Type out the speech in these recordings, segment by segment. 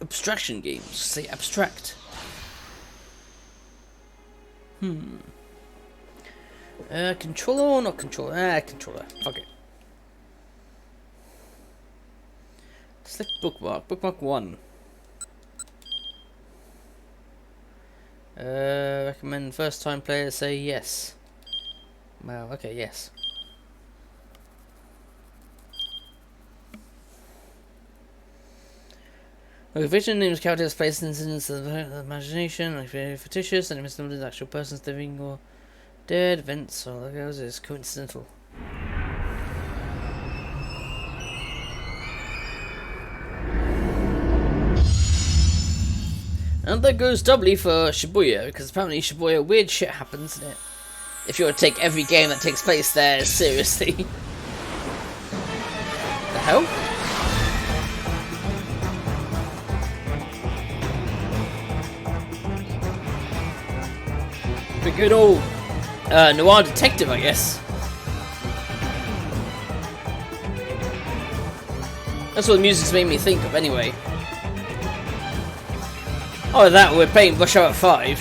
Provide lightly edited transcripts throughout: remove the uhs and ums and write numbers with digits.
abstraction games. Say abstract. Controller or not controller? Controller. Fuck it. Select bookmark. Bookmark 1. Recommend first time players say yes. Wow, okay, yes. Okay, fiction names characters, places, incidents of the imagination, like very fictitious, and misnomers actual persons living or dead, events, all that goes is coincidental. And that goes doubly for Shibuya, because apparently Shibuya weird shit happens in it. If you were to take every game that takes place there seriously. The hell? A good old noir detective, I guess. That's what the music's made me think of, anyway. Oh, that we're playing Rush Hour 5.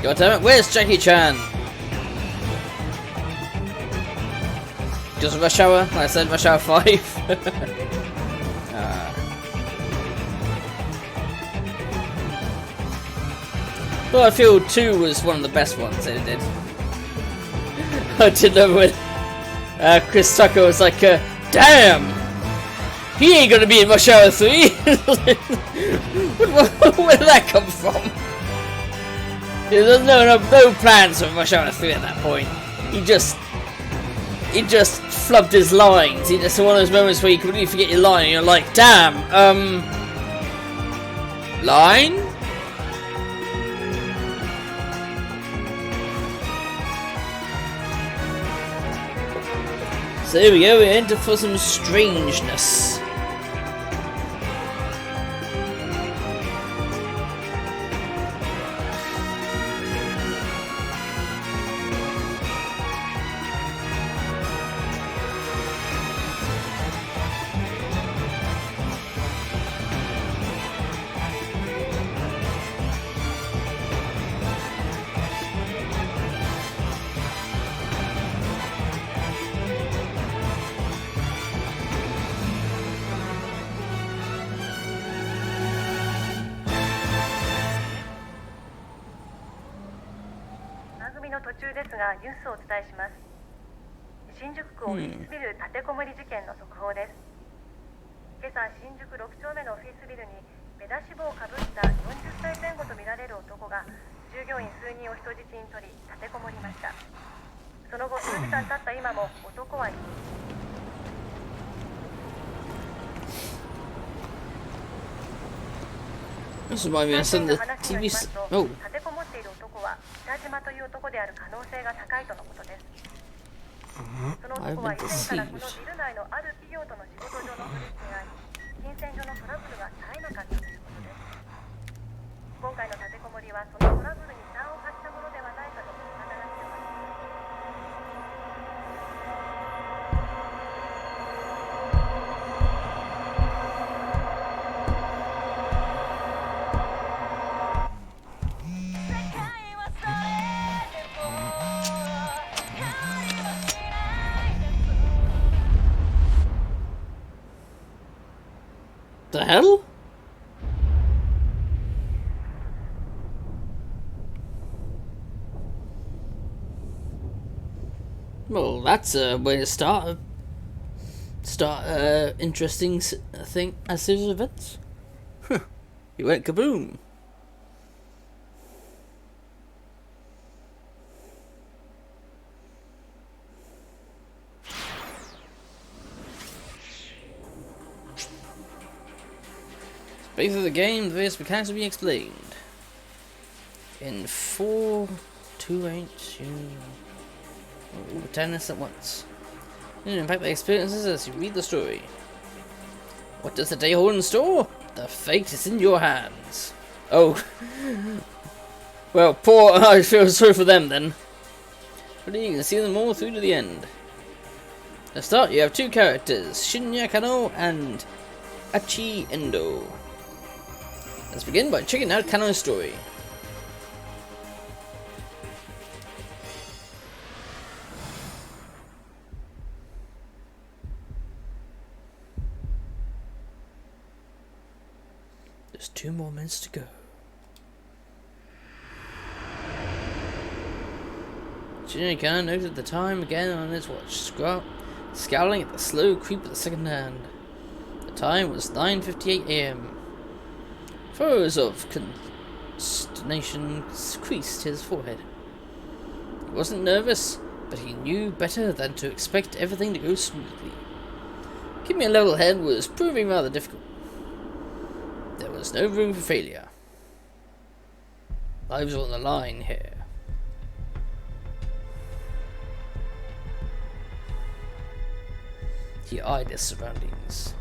God damn it! Where's Jackie Chan? Just Rush Hour? Like I said, Rush Hour 5. Well, I feel 2 was one of the best ones they did. I didn't know when Chris Tucker was like, damn! He ain't gonna be in Rush Hour 3! Where did that come from? Yeah, there's no plans for Rush Hour 3 at that point. He just flubbed his lines. He just one of those moments where you completely forget your line and you're like, damn, line? So here we go, we're into for some strangeness.新宿区オフィスビル立てこもり事件の速報です。今朝新宿6丁目のオフィスビルに目出し帽をかぶった40歳前後とみられる男が従業員数人を人質に取り立てこもりました。その後数時間経った今も男はThis reminds me of some of the TV. Oh. 立てこもっている男は北島という男である可能性が高いとのことです。その男は以前からこのビル内のある企業との仕事上の取引があり、金銭上のトラブルが絶えなかったということです。今回の立てこもりはそのトラブルに端を発したものではないかと見方が強まります。The hell? Well, that's a way to start interesting thing as series of events. Huh. He went kaboom. Base of the game, the various mechanics will be explained. In 4, 2, 8, 2... Oh, tennis at once. Impact the experiences as you read the story. What does the day hold in store? The fate is in your hands. Oh. Well, poor... I feel sorry for them then. Hopefully you can see them all through to the end. To start, you have two characters, Shinya Kano and Achi Endo. Let's begin by checking out Kano's story. There's 2 more minutes to go. Shinya Kano noted the time again on his watch, scowling at the slow creep of the second hand. The time was 9:58 AM. Furrows of consternation creased his forehead. He wasn't nervous, but he knew better than to expect everything to go smoothly. Keeping a level head was proving rather difficult. There was no room for failure. Lives were on the line here. He eyed his surroundings.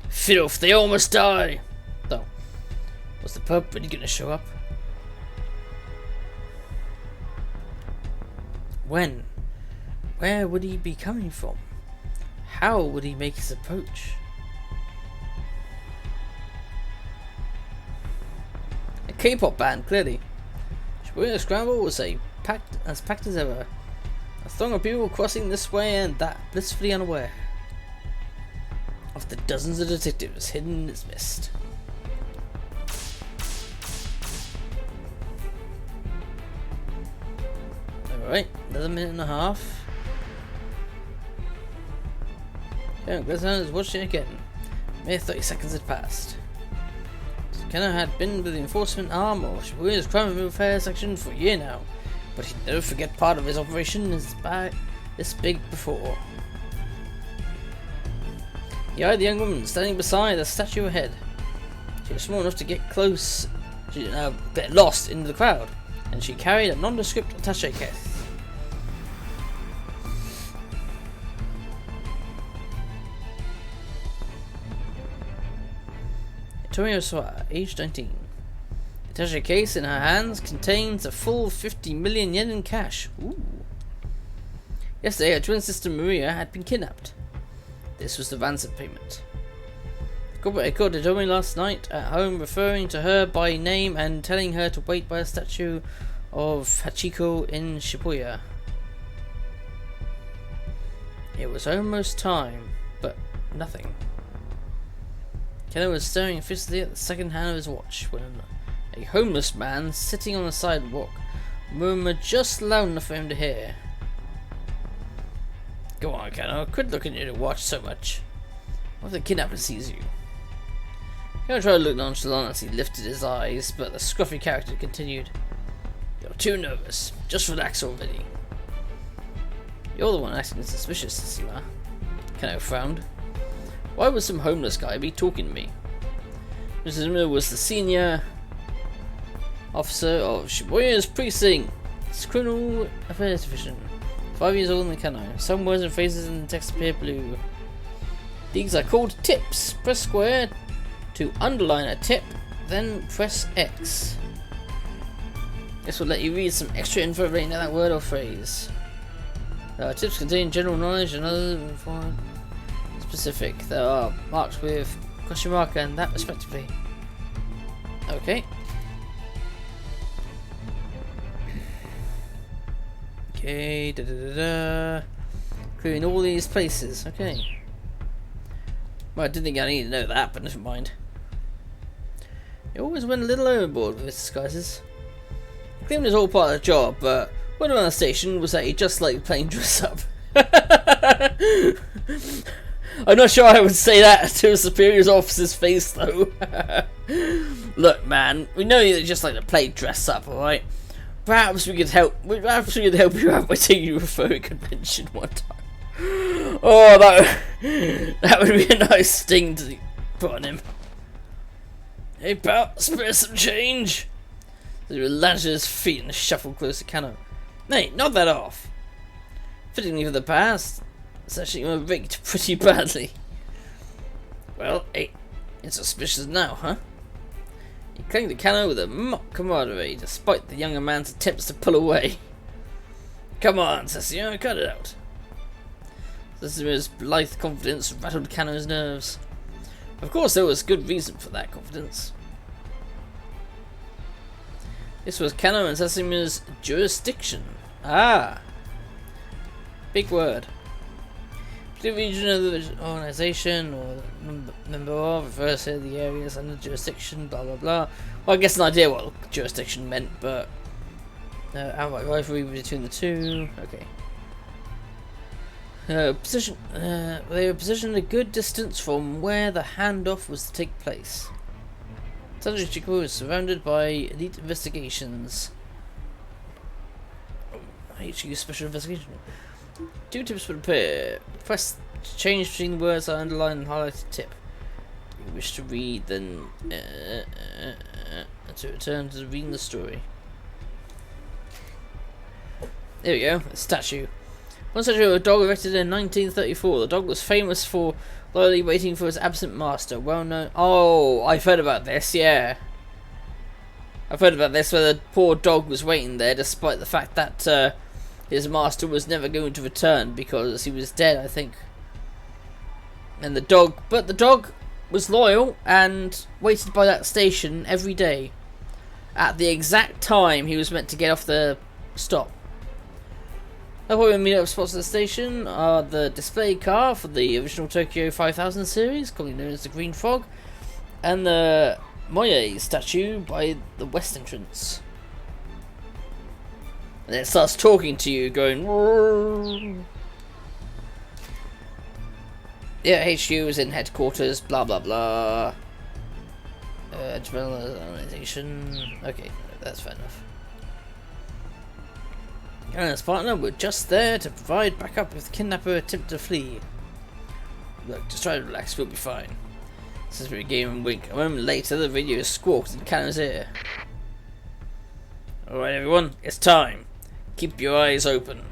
Filth, they all must die! Though, was the pup really gonna show up? When? Where would he be coming from? How would he make his approach? A K-pop band, clearly. Shibuya Scramble was packed as ever. A throng of people crossing this way and that, blissfully unaware of the dozens of detectives hidden in its mist. Alright, another minute and a half. Okay, Glasnow is watching again. Mere 30 seconds had passed. Kano had been with the enforcement arm of Shibuya's crime removal affairs section for a year now, but he'd never forget part of his operation is this big before. He eyed the young woman standing beside the statue ahead. She was small enough to get close, get lost into the crowd, and she carried a nondescript attaché case. Torio Swa, aged 19. The attaché case in her hands contains a full 50 million yen in cash. Ooh. Yesterday, her twin sister Maria had been kidnapped. This was the ransom payment. Kobae called Tomi last night at home, referring to her by name and telling her to wait by a statue of Hachiko in Shibuya. It was almost time, but nothing. Kano was staring fixedly at the second hand of his watch when a homeless man sitting on the sidewalk murmured just loud enough for him to hear. Go on, Kano, quit looking at your watch so much. What if the kidnapper sees you? Kano tried to look nonchalant as he lifted his eyes, but the scruffy character continued. You're too nervous. Just relax already. You're the one acting suspicious, Sima. Kano frowned. Why would some homeless guy be talking to me? Mrs. Miller was the senior officer of Shibuya's precinct. It's criminal affairs division. 5 years older than Kano. Some words and phrases in the text appear blue. These are called tips. Press square to underline a tip, then press X. This will let you read some extra info relating to that word or phrase. Tips contain general knowledge and other information. Specific. There are marks with question mark and that respectively. Okay. Okay, including all these places. Okay. Well, I didn't think I needed to know that, but never mind. You always went a little overboard with his disguises. He claimed it was all part of the job, but what about the station was that he just liked playing dress up. I'm not sure I would say that to a superior's officer's face, though. Look, man, we know you just like to play dress up, alright? Perhaps we could help you out by taking you for a convention one time. Oh, that would be a nice sting to put on him. Hey, pal, spare some change. He landed his feet and shuffled close to Kano. Hey, knock that off. Fittingly for the past, it's actually raked pretty badly. Well, hey, it's suspicious now, huh? He clung to Kano with a mock camaraderie, despite the younger man's attempts to pull away. Come on, Sessio, cut it out. Sessio's blithe confidence rattled Kano's nerves. Of course, there was good reason for that confidence. This was Kano and Sesame's jurisdiction. Ah! Big word. The region of the organization or member of refers to the areas under jurisdiction, blah blah blah. Well, I guess an idea what jurisdiction meant, but outright rivalry between the two. Okay. They were positioned a good distance from where the handoff was to take place. Sanjay was surrounded by elite investigations. HQ Special Investigation. Two tips would appear. Press to change between the words I underline and highlighted tip. If you wish to read, then to return to reading the story. There we go. A statue. One statue of a dog erected in 1934. The dog was famous for loyally waiting for his absent master. Well known. Oh, I've heard about this. Yeah, I've heard about this. Where the poor dog was waiting there, despite the fact that his master was never going to return because he was dead, I think. And the dog was loyal and waited by that station every day at the exact time he was meant to get off the stop. Appointment meet-up spots at the station are the display car for the original Tokyo 5000 series, commonly known as the Green Frog, and the Moye statue by the west entrance. And then it starts talking to you, going, "Roar." Yeah, HQ is in headquarters, blah blah blah. Development organization. Okay, that's fair enough. And his partner were just there to provide backup if the kidnapper attempted to flee. Look, just try to relax, we'll be fine. This is very game and wink. A moment later, the radio squawked in Kano's ear. Alright everyone, it's time. Keep your eyes open.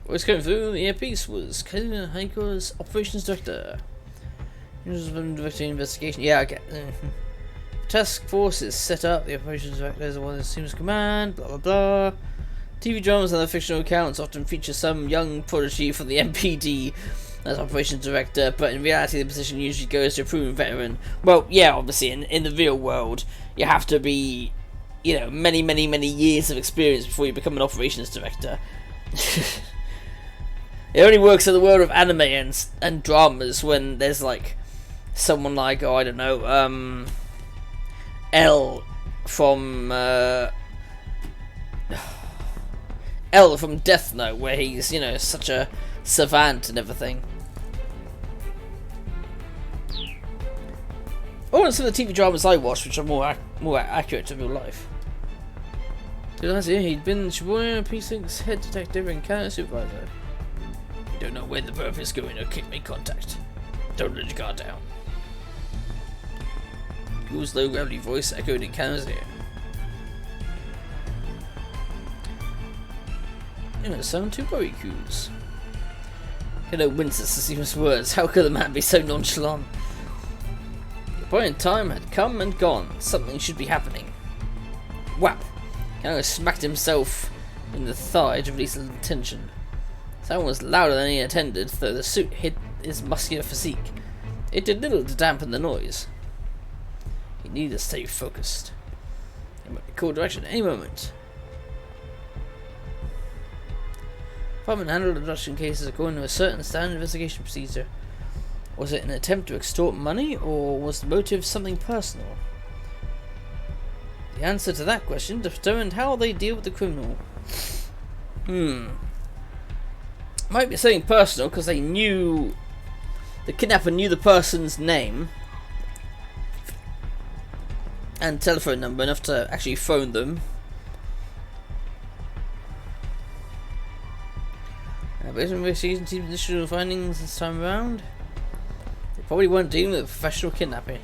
What was coming through the earpiece was Kano Haiko's operations director. He was directing investigation. Yeah, I get. Task force is set up. The operations director is the one that assumes command. Blah blah blah. TV dramas and other fictional accounts often feature some young prodigy from the MPD as operations director, but in reality, the position usually goes to a proven veteran. Well, yeah, obviously, in the real world, you have to be, you know, many years of experience before you become an operations director. It only works in the world of anime and dramas when there's like someone like, oh, I don't know, L from Death Note, where he's, you know, such a savant and everything. Or some of the TV dramas I watched, which are more accurate to real life. Last year, he'd been Shibuya Precinct's head detective and counter supervisor. You don't know when the birth is going, okay, make contact. Don't let your guard down. Gu's low gravity voice echoed in Kano's ear. You know, some two Goriku's. Kano winced at Susuma's words. How could the man be so nonchalant? The point in time had come and gone. Something should be happening. Whap! Kano smacked himself in the thigh to release a little tension. Sound was louder than he intended, though the suit hid his muscular physique. It did little to dampen the noise. He needed to stay focused. He might be called direction at any moment. Department handled abduction cases according to a certain standard investigation procedure. Was it an attempt to extort money, or was the motive something personal? The answer to that question determined how they deal with the criminal. Might be something personal because they knew, the kidnapper knew the person's name and telephone number enough to actually phone them. Based on investigation team's initial findings this time around, they probably weren't dealing with a professional kidnapping.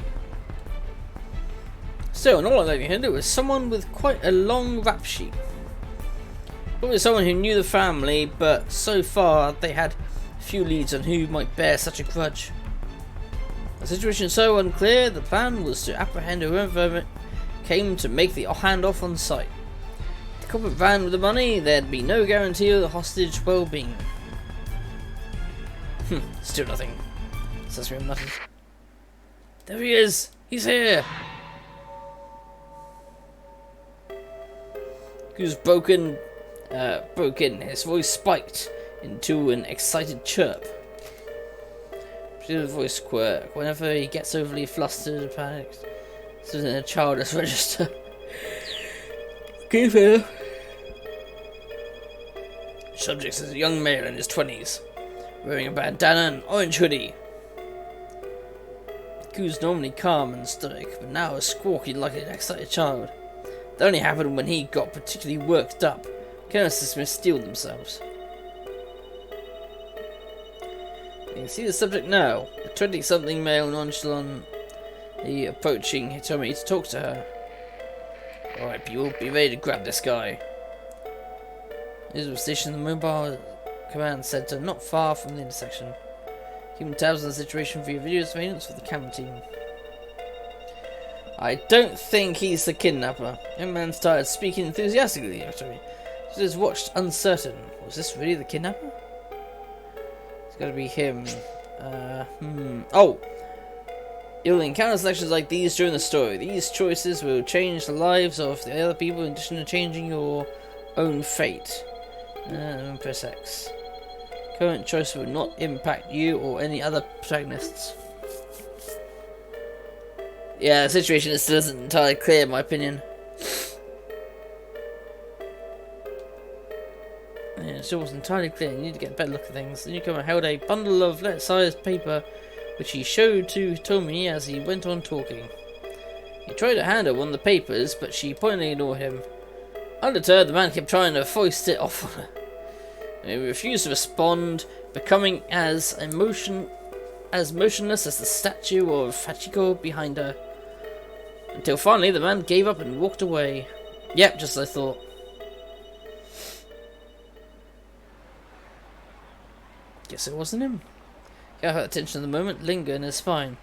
Still, in all likelihood, it was someone with quite a long rap sheet. Probably someone who knew the family, but so far they had few leads on who might bear such a grudge. The situation so unclear, the plan was to apprehend whoever came to make the handoff on site. The corporate van with the money, there'd be no guarantee of the hostage well-being. Still nothing. Sesame mutters. There he is! He's here! He was broken, his voice spiked into an excited chirp. His voice quirk. Whenever he gets overly flustered and panicked, it's in a childish register. Give him. Subject is a young male in his 20s, wearing a bandana and an orange hoodie. Who's normally calm and stoic, but now is squawking like an excited child. That only happened when he got particularly worked up. Carelessness may steal themselves. You can see the subject now. A 20-something male nonchalantly approaching. He told me to talk to her. Alright, people, be ready to grab this guy. This was stationed in the mobile command center not far from the intersection. Keeping tabs on the situation via video surveillance for the camera team. I don't think he's the kidnapper. The young man started speaking enthusiastically after me. He was watched uncertain. Was this really the kidnapper? It's gotta be him. Oh! You'll encounter selections like these during the story. These choices will change the lives of the other people in addition to changing your own fate. Press X. Current choice will not impact you or any other protagonists. Yeah, the situation still isn't entirely clear in my opinion. Yeah, it still wasn't entirely clear. You need to get a better look at things. The newcomer held a bundle of letter-sized paper which he showed to Tomi as he went on talking. He tried to hand her one of the papers, but she pointedly ignored him. Undeterred, the man kept trying to foist it off on her. He refused to respond, becoming as motionless as the statue of Hachiko behind her. Until finally the man gave up and walked away. Yep, just as I thought. Guess it wasn't him. Got her attention at the moment, linger in his spine.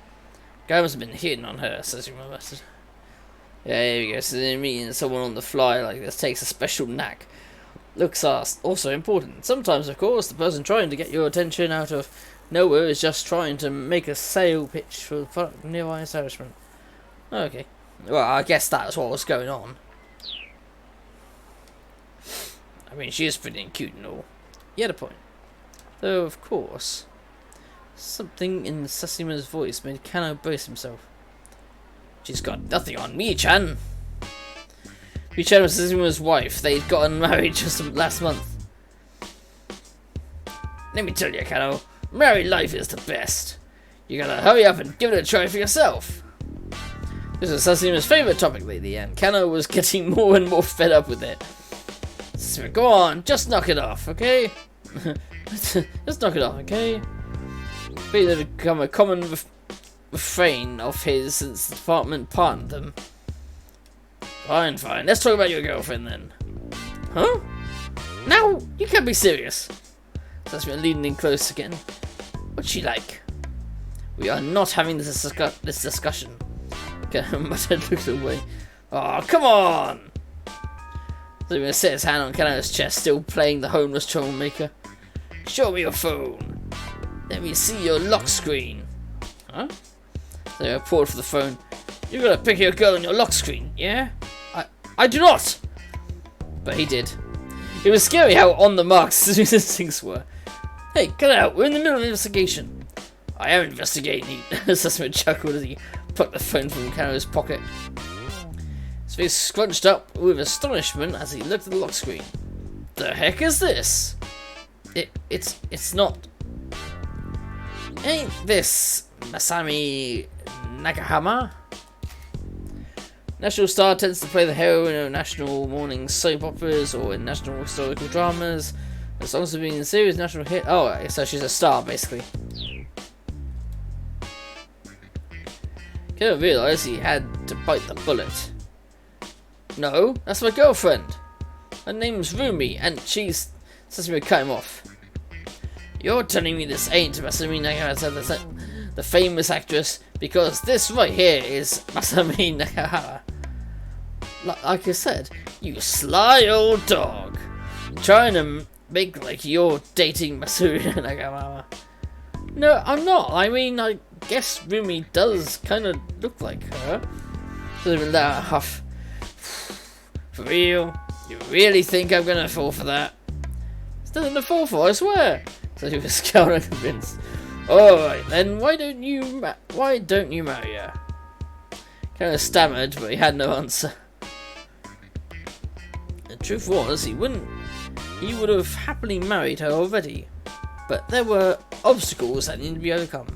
Guy must have been hitting on her, says he muttered. Yeah, here we go. So meeting someone on the fly like this takes a special knack. Looks are also important. Sometimes, of course, the person trying to get your attention out of nowhere is just trying to make a sale pitch for the product nearby establishment. Okay. Well, I guess that's what was going on. I mean, she is pretty cute and all. You had a point. Though, of course, something in Sasima's voice made Kano brace himself. She's got nothing on me, Chan. Chan was Sasima's wife. They'd gotten married just last month. Let me tell you, Kano, married life is the best. You gotta hurry up and give it a try for yourself. This is Sasima's favourite topic lately, and Kano was getting more and more fed up with it. So go on, just knock it off, okay? Just knock it off, okay? It had become a common refrain of his since the department partnered them. Fine, fine. Let's talk about your girlfriend then. Huh? Now, you can't be serious. Saskia leaning in close again. What's she like? We are not having this discussion. Muttered, looked away. Oh, come on! So he set his hand on Kano's chest, still playing the homeless troublemaker. Show me your phone. Let me see your lock screen. Huh? So I poured for the phone. You gotta pick your girl on your lock screen, yeah? I do not! But he did. It was scary how on the mark these things were. Hey, cut it out, we're in the middle of an investigation. I am investigating, Sussman chuckled as he plucked the phone from Kano's pocket. His face scrunched up with astonishment as he looked at the lock screen. The heck is this? It's not... Ain't this Masami Nakahama? National Star tends to play the heroine of national morning soap operas or in national historical dramas. As long as it's being a series national hit. Oh, so she's a star basically. Couldn't realise he had to bite the bullet. No, that's my girlfriend. Her name's Rumi, and she's... Sesame cut him off. You're telling me this ain't Masami Nakahara, the famous actress, because this right here is Masami Nakahara. Like I said, you sly old dog. Trying to make like you're dating Masuri Nagamama. No, I'm not. I mean, I guess Rumi does kind of look like her. Doesn't even laugh. For real? You really think I'm gonna fall for that? It's nothing to fall for, I swear. So he was kind of convinced. Alright then, why don't you marry her? Kind of stammered, but he had no answer. The truth was, he would have happily married her already. But there were obstacles that needed to be overcome.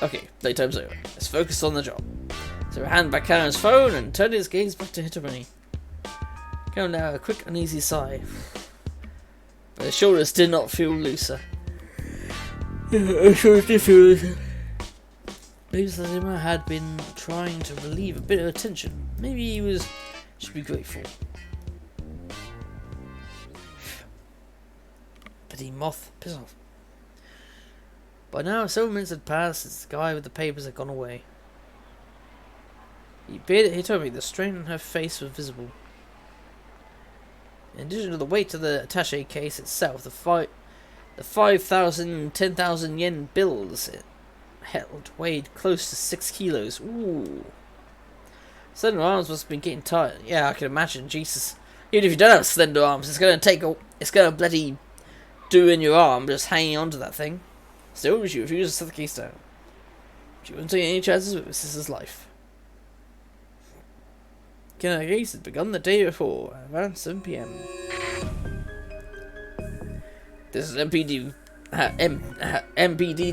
Okay, playtime's over. Let's focus on the job. So he handed back Karen's phone and turned his gaze back to Hitomani. Karen let out a quick, uneasy sigh. But his shoulders did not feel looser. Maybe Zazima had been trying to relieve a bit of tension. Maybe he should be grateful. Bloody moth, piss off. By now, several minutes had passed since the guy with the papers had gone away. He told me the strain on her face was visible. In addition to the weight of the attaché case itself, the 5,000 and 10,000 yen bills it held weighed close to 6 kilos. Ooh. Slender arms must have been getting tired. Yeah, I can imagine. Jesus. Even if you don't have slender arms, it's gonna bloody do in your arm just hanging onto that thing. Still, she refused to set the case down. She wouldn't take any chances with her sister's life. Her case had begun the day before, around 7 p.m. This is MPD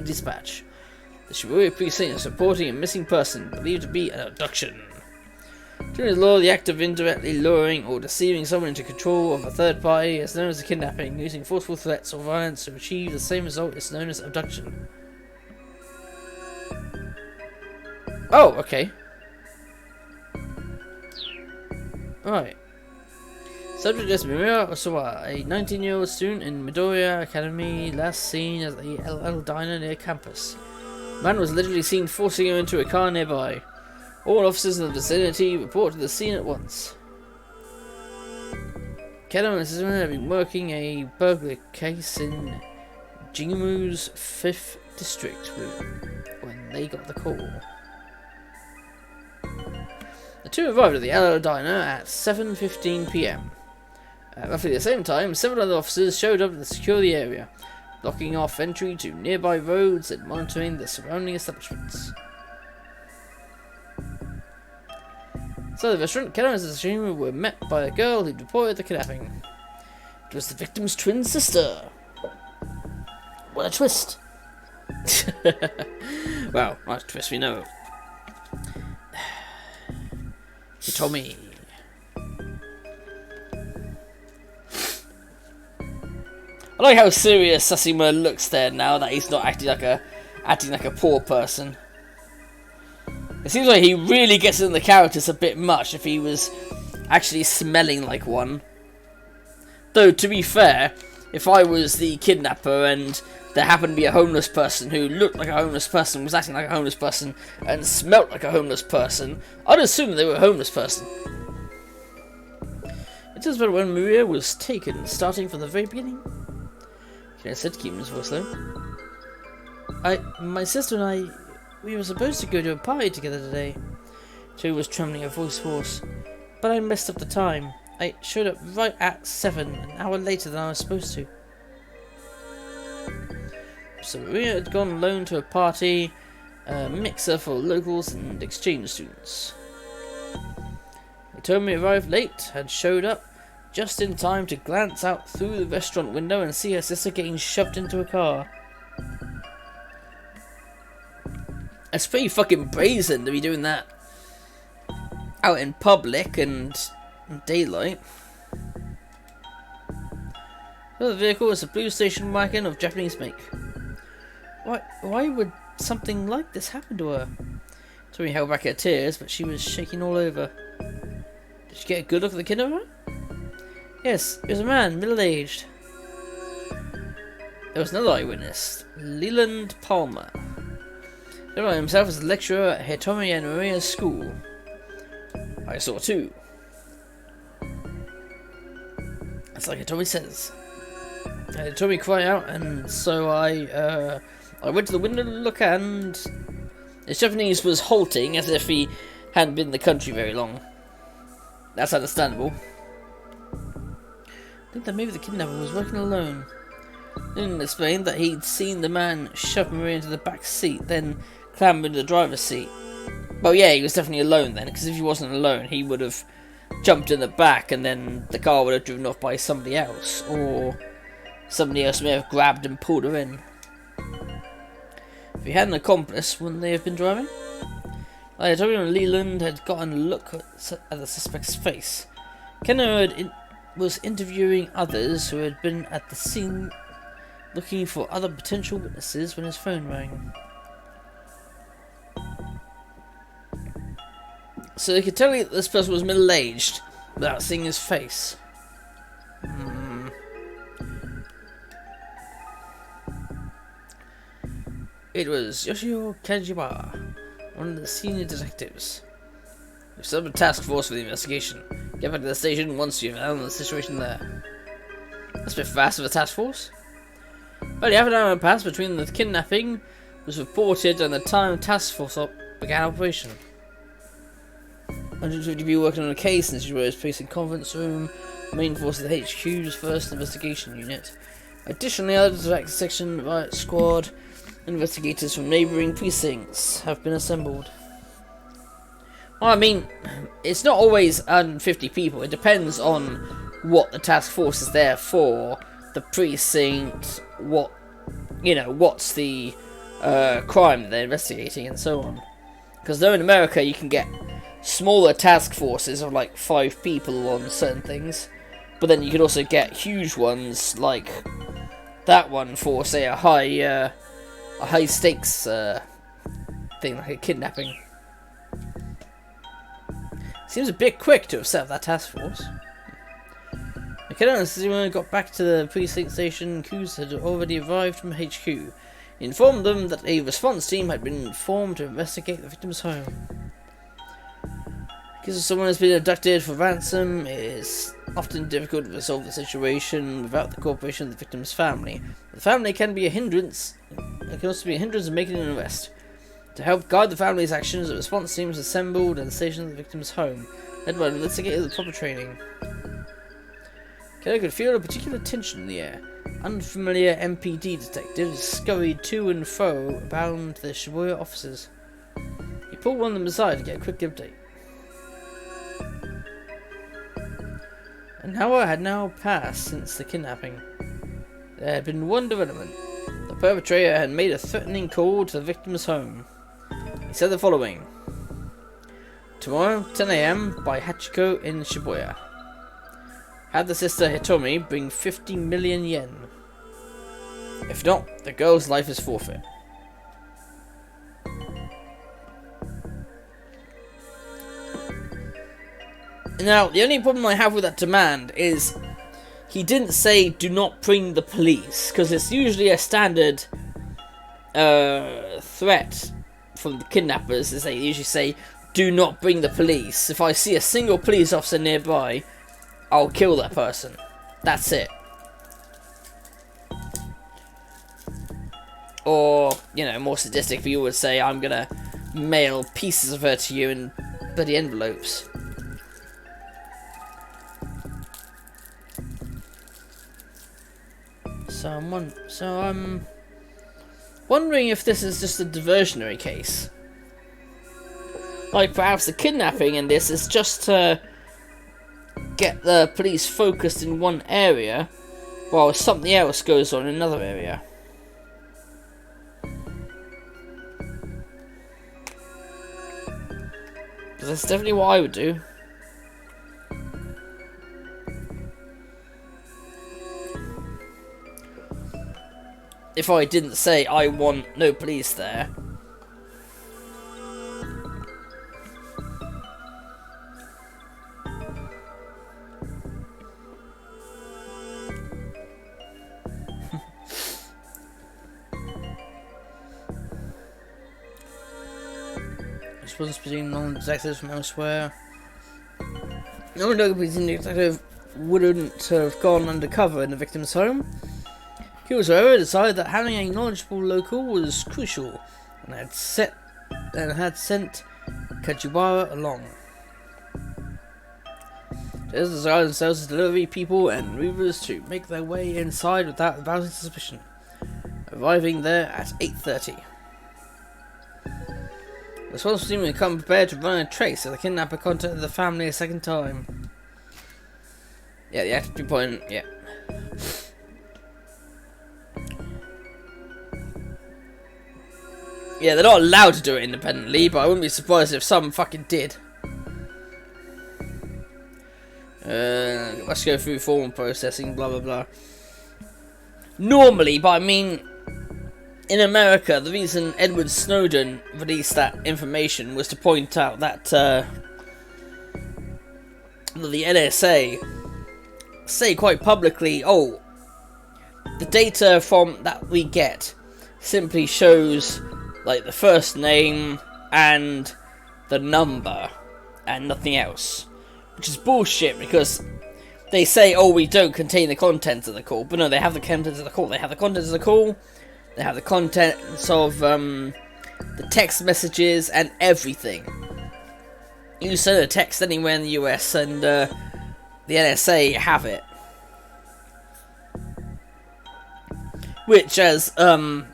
dispatch. The Shibuya precinct is reporting a missing person believed to be an abduction. During the law, the act of indirectly luring or deceiving someone into control of a third party is known as a kidnapping. Using forceful threats or violence to achieve the same result is known as abduction. Oh, okay. Right. Subject is Miura Osawa, a 19-year-old student in Midoriya Academy, last seen at the LL Diner near campus. Man was literally seen forcing her into a car nearby. All officers in the vicinity report to the scene at once. Keno and his sister have been working a burglary case in Jingu's 5th district when they got the call. The two arrived at the LL Diner at 7:15 p.m. At roughly the same time, several other officers showed up to secure the area, blocking off entry to nearby roads and monitoring the surrounding establishments. So the restaurant, Keno and his sister were met by a girl who reported the kidnapping. It was the victim's twin sister. What a twist! Well, not a twist we know. He told me. I like how serious Sasima looks there now that he's not acting like a poor person. It seems like he really gets in the characters a bit much if he was actually smelling like one. Though, to be fair, if I was the kidnapper and there happened to be a homeless person who looked like a homeless person, was acting like a homeless person, and smelt like a homeless person, I'd assume they were a homeless person. It is about when Maria was taken, starting from the very beginning. Kenneth said, keeping his voice low. My sister and I, we were supposed to go to a party together today. Joe was trembling, her voice hoarse. But I messed up the time. I showed up right at 7, an hour later than I was supposed to. So Maria had gone alone to a party, a mixer for locals and exchange students. Hitomi arrived late, had showed up just in time to glance out through the restaurant window and see her sister getting shoved into a car. It's pretty fucking brazen to be doing that out in public and daylight. The vehicle is a blue station wagon of Japanese make. Why would something like this happen to her? Tommy held back her tears, but she was shaking all over. Did she get a good look at the kidnapper? Yes, it was a man, middle-aged. There was another eyewitness, Leland Palmer. Leland himself was a lecturer at Hitomi and Maria's school. I saw too. It's like Hitomi says. Hitomi cried out, and so I went to the window to look, and his Japanese was halting as if he hadn't been in the country very long. That's understandable. I think that maybe the kidnapper was working alone. Then explained that he'd seen the man shove Maria into the back seat, then clamber into the driver's seat. Well, yeah, he was definitely alone then, because if he wasn't alone, he would have jumped in the back, and then the car would have driven off by somebody else, or somebody else may have grabbed and pulled her in. If he had an accomplice, wouldn't they have been driving? Like, Dorian Leland had gotten a look at the suspect's face. Kenner was interviewing others who had been at the scene, looking for other potential witnesses when his phone rang. So they could tell me that this person was middle-aged without seeing his face. It was Yoshio Kajiba, one of the senior detectives. We've set up a task force for the investigation. Get back to the station once you've handled the situation there. That's a bit fast of a task force. Barely half an hour passed between the kidnapping was reported and the time task force began operation. 150 people working on a case in the Shibuya Police conference room, main force of the HQ's first investigation unit. Additionally, other direct section riot squad, investigators from neighbouring precincts have been assembled. Well, I mean, it's not always 150 people. It depends on what the task force is there for, the precinct, what's the crime that they're investigating, and so on. Because though in America you can get smaller task forces of like 5 people on certain things, but then you could also get huge ones like that one for, say, a high stakes thing like a kidnapping. Seems a bit quick to have set up that task force. McKenna and got back to the precinct station. Crews had already arrived from HQ. He informed them that a response team had been formed to investigate the victim's home. Because someone has been abducted for ransom, it is often difficult to resolve the situation without the cooperation of the victim's family. The family can be a hindrance. It can also be a hindrance in making an arrest. To help guide the family's actions, a response team was assembled and stationed at the victim's home, led by investigators with proper training. Keller could feel a particular tension in the air. Unfamiliar MPD detectives scurried to and fro around the Shibuya offices. He pulled one of them aside to get a quick update. An hour had now passed since the kidnapping. There had been one development. The perpetrator had made a threatening call to the victim's home. He said the following: "Tomorrow, 10 AM, by Hachiko in Shibuya. Have the sister Hitomi bring 50 million yen. If not, the girl's life is forfeit." Now, the only problem I have with that demand is he didn't say do not bring the police, because it's usually a standard threat from the kidnappers, is they usually say do not bring the police. If I see a single police officer nearby, I'll kill that person. That's it. Or, more sadistic people would say, I'm gonna mail pieces of her to you in bloody envelopes. So I'm wondering if this is just a diversionary case. Like, perhaps the kidnapping in this is just to get the police focused in one area, while something else goes on in another area. Because that's definitely what I would do. If I didn't say I want no police there. Response between non-detectives from elsewhere. No detective wouldn't have gone undercover in the victim's home. Killers, however, decided that having a knowledgeable local was crucial, and had sent Kajiwara along. They designed themselves as delivery people and movers to make their way inside without arousing suspicion, arriving there at 8:30. The responsible team had come prepared to run a trace as the kidnapper contacted the family a second time. Yeah, the active point, yeah. Yeah, they're not allowed to do it independently, but I wouldn't be surprised if some fucking did. Let's go through formal processing, blah blah blah. Normally, but I mean, in America, the reason Edward Snowden released that information was to point out that the NSA say quite publicly, oh, the data from that we get simply shows like the first name and the number and nothing else, which is bullshit because they say, oh, we don't contain the contents of the call, but no, they have the contents of the call. They have the contents of the call. They have the contents of the text messages and everything. You send a text anywhere in the US and the NSA have it. Which, as John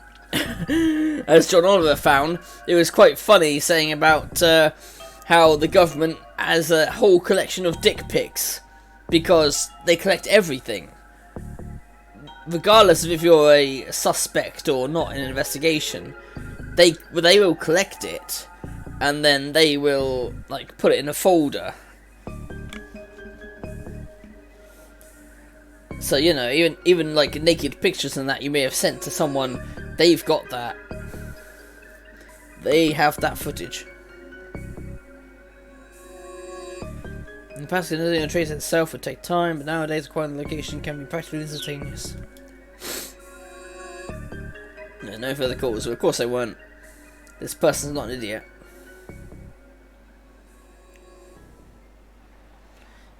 Oliver found, it was quite funny saying about how the government has a whole collection of dick pics because they collect everything. Regardless of if you're a suspect or not in an investigation, they will collect it, and then they will like put it in a folder. So you know, even like naked pictures and that you may have sent to someone, they've got that. They have that footage. In the past, the trace itself would take time, but nowadays acquiring the location can be practically instantaneous. No further calls. Well, of course they weren't. This person's not an idiot.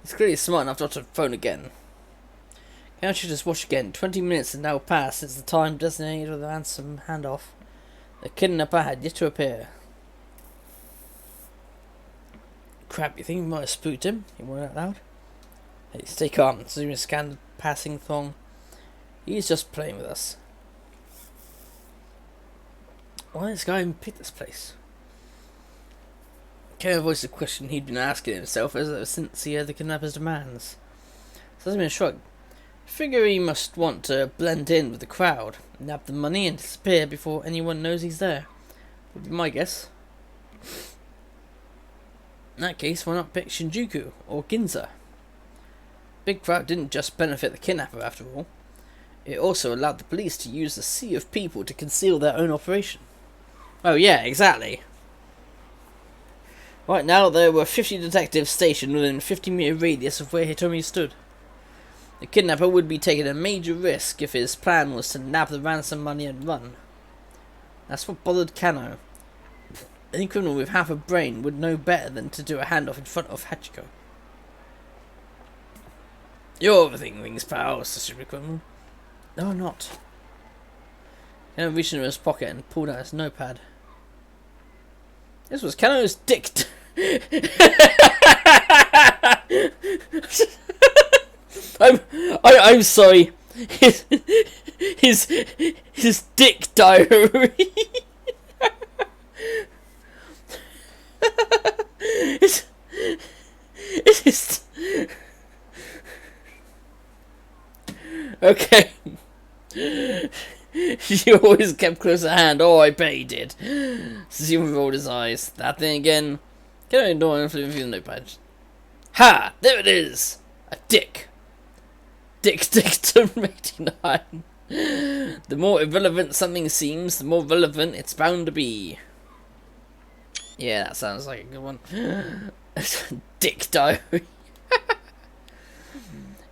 He's clearly smart enough not to phone again. Can't you just watch again? 20 minutes has now passed since the time designated for the ransom handoff. The kidnapper had yet to appear. Crap, you think we might have spooked him? He went out loud. Hey, stay calm. Zoom scan the passing throng. He's just playing with us. Why did this guy even pick this place? Can't voice the question he'd been asking himself ever since he heard the kidnapper's demands. Sesame shrugged. Figure he must want to blend in with the crowd, nab the money and disappear before anyone knows he's there. Would be my guess. In that case, why not pick Shinjuku or Ginza? Big crowd didn't just benefit the kidnapper after all. It also allowed the police to use the sea of people to conceal their own operation. Oh yeah, exactly. Right now there were 50 detectives stationed within a 50-meter radius of where Hitomi stood. The kidnapper would be taking a major risk if his plan was to nab the ransom money and run. That's what bothered Kano. Any criminal with half a brain would know better than to do a handoff in front of Hachiko. You're overthinking things, pal, stupid criminal. No, I'm not. Kano reached into his pocket and pulled out his notepad. This was Kano's dick. I'm sorry. His dick diary. It's okay. You always kept close at hand. Oh, I bet he did. Zero rolled his eyes. That thing again. Can I ignore him for the notepad? Ha! There it is! A dick. Dick 89. The more irrelevant something seems, the more relevant it's bound to be. Yeah, that sounds like a good one. Dick diary.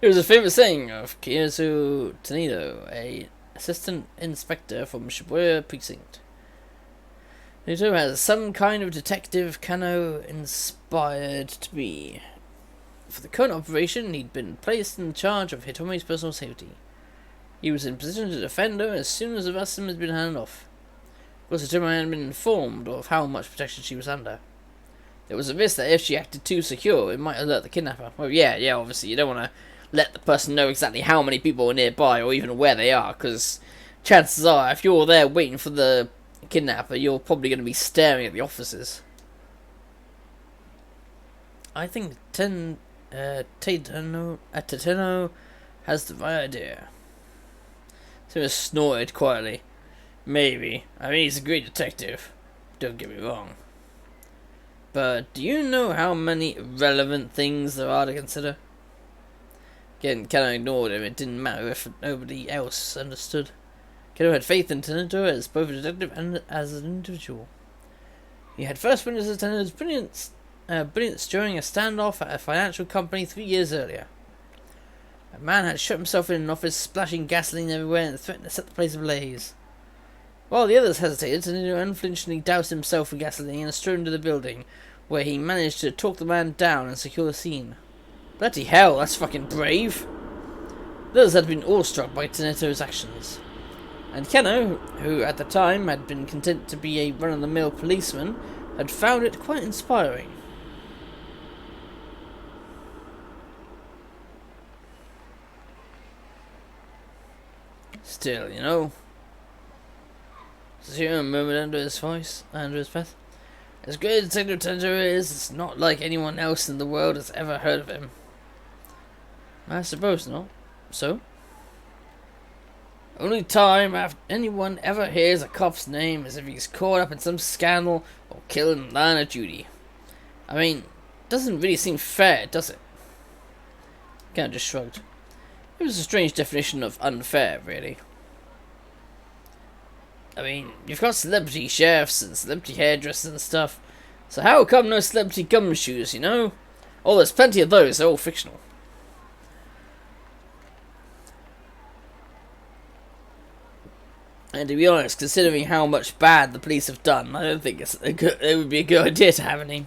It was a favourite saying of Kiyosu Tanido, a assistant inspector from Shibuya precinct. Nato has some kind of detective Kano inspired to be. For the current operation, he'd been placed in charge of Hitomi's personal safety. He was in position to defend her as soon as the ransom had been handed off. Of course, Hitomi hadn't been informed of how much protection she was under. There was a risk that if she acted too secure, it might alert the kidnapper. Well, yeah, obviously, you don't want to let the person know exactly how many people are nearby or even where they are, because chances are, if you're there waiting for the kidnapper, you're probably going to be staring at the officers. I think Tateno has the right idea. So he snorted quietly. Maybe. I mean, he's a great detective. Don't get me wrong. But do you know how many irrelevant things there are to consider? Again, Kano ignored him. It didn't matter if nobody else understood. Kano had faith in Tenedo as both a detective and as an individual. He had first witnessed Tenedo's brilliance during a standoff at a financial company 3 years earlier. A man had shut himself in an office, splashing gasoline everywhere and threatened to set the place ablaze. While the others hesitated, Tenedo unflinchingly doused himself with gasoline and strode into the building, where he managed to talk the man down and secure the scene. Bloody hell, that's fucking brave! The others had been awestruck by Tenedo's actions. And Keno, who at the time had been content to be a run-of-the-mill policeman, had found it quite inspiring. Still, you know, Zero murmured under his voice, under his breath, as great as Detective Tanjiro is, it's not like anyone else in the world has ever heard of him. I suppose not. So? Only time after anyone ever hears a cop's name is if he's caught up in some scandal or killed in the line of duty. I mean, doesn't really seem fair, does it? Kind of just shrugged. It was a strange definition of unfair, really. I mean, you've got celebrity chefs and celebrity hairdressers and stuff, so how come no celebrity gumshoes, you know? Oh, there's plenty of those, they're all fictional. And to be honest, considering how much bad the police have done, I don't think it would be a good idea to have any.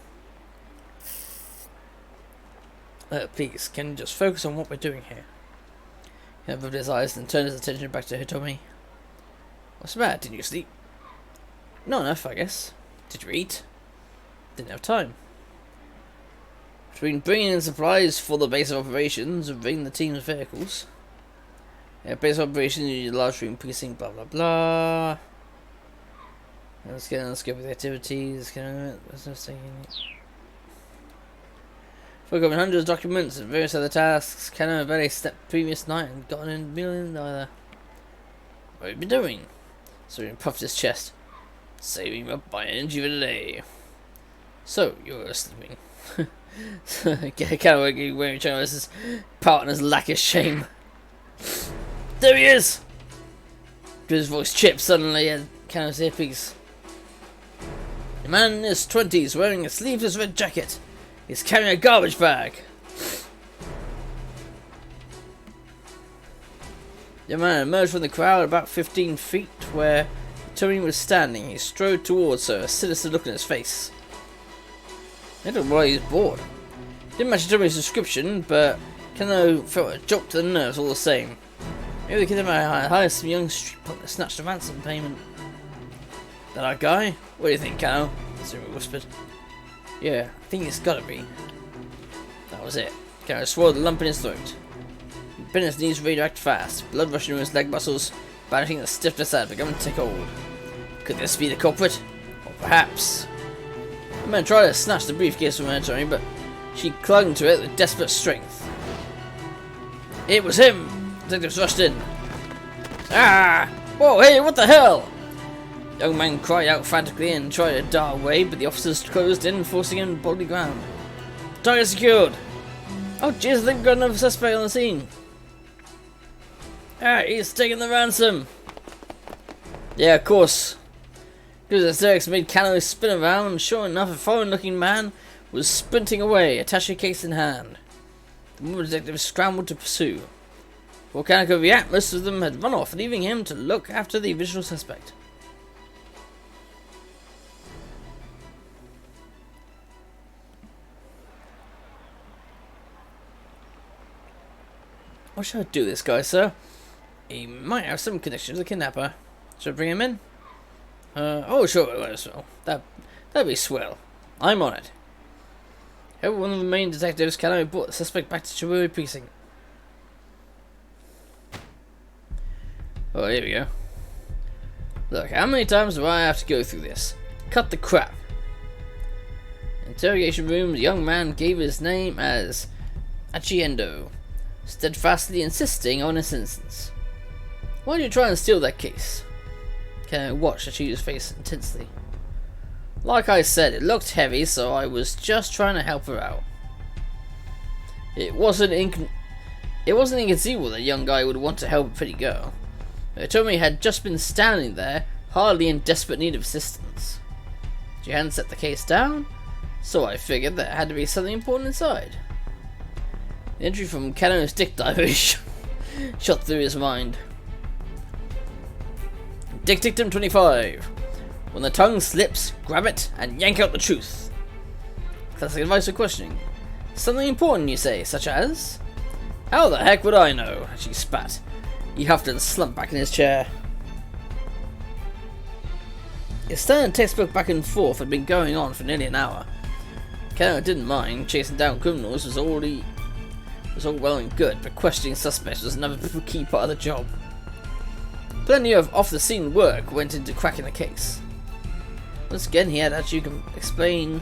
Please, can you just focus on what we're doing here? He rubbed his eyes and turned his attention back to Hitomi. What's the matter? Didn't you sleep? Not enough, I guess. Did you eat? Didn't have time. Between bringing in supplies for the base of operations and bringing the team's vehicles. Yeah, base of operations, you need a large room precinct, blah blah blah. Let's go with the activities. Focus on hundreds of documents and various other tasks. Kano had barely slept the previous night and gotten in $1 million either. What have you been doing? So he puffed his chest. Saving up my energy for today. So, you're sleeping. Kano wearing his partner's lack of shame. There he is! His voice chipped suddenly at Kano's earpiece. A man in his 20s wearing a sleeveless red jacket. He's carrying a garbage bag. The man emerged from the crowd about 15 feet where Tony was standing. He strode towards her, a sinister look in his face. I don't know why he was bored. Didn't match Tommy's description, but Kano felt a jolt to the nerves all the same. Maybe the kid might hire some young street punk that snatched a ransom payment. That our guy? What do you think, Kano? Zero whispered. Yeah, I think it's gotta be. That was it. Kano swallowed the lump in his throat. He bent his knees ready to act fast, blood rushing to his leg muscles, banishing the stiffness that had begun to take hold. Could this be the culprit? Or perhaps... The man tried to snatch the briefcase from her, Tony, but she clung to it with desperate strength. It was him! The detectives rushed in. Ah! Whoa, hey, what the hell? The young man cried out frantically and tried to dart away, but the officers closed in, forcing him to bodily ground. Target secured! Oh jeez, I think we've got another suspect on the scene. Ah, he's taking the ransom! Yeah, of course. Because the hysterics made Kano spin around, and sure enough, a foreign-looking man was sprinting away, attaché case in hand. The woman detective scrambled to pursue. Before Kano could react, most of them had run off, leaving him to look after the original suspect. What should I do this guy, sir? He might have some connection to the kidnapper. Should I bring him in? Oh sure, I might as well. That'd be swell. I'm on it. However, one of the main detectives can brought the suspect back to Shibuya precinct. Oh, here we go. Look, how many times do I have to go through this? Cut the crap. Interrogation room, the young man gave his name as Achiendo, steadfastly insisting on his innocence. Why did you try and steal that case? Kano watched Achiendo's face intensely. Like I said, it looked heavy, so I was just trying to help her out. It wasn't inconceivable that a young guy would want to help a pretty girl. But Tomi had just been standing there, hardly in desperate need of assistance. She hadn't set the case down, so I figured there had to be something important inside. The entry from Kano's dick diary shot through his mind. Dictum 25. When the tongue slips, grab it and yank out the truth. Classic advice for questioning. Something important, you say, such as? How the heck would I know? She spat. He huffed and slumped back in his chair. His standard textbook back and forth had been going on for nearly an hour. Kano didn't mind. Chasing down criminals was all well and good, but questioning suspects was another key part of the job. Plenty of off-the-scene work went into cracking the case. Once again, he had actually explain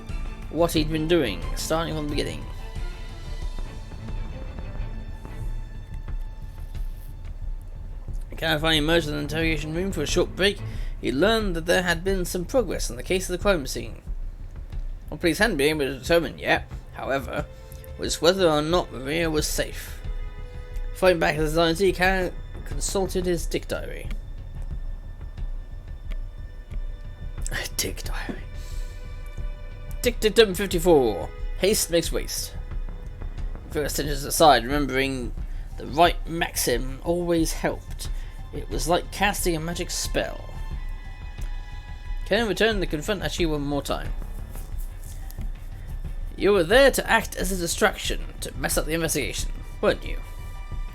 what he'd been doing, starting from the beginning. Kano finally emerged from the interrogation room for a short break. He learned that there had been some progress in the case of the crime scene. What police hadn't been able to determine yet, however, was whether or not Maria was safe. Fighting back his anxiety, Kano consulted his dick diary. Dick diary. Dictum 54. Haste makes waste. First sentences aside, remembering the right maxim always helped. It was like casting a magic spell. Kano returned to confront Achi one more time. You were there to act as a distraction, to mess up the investigation, weren't you?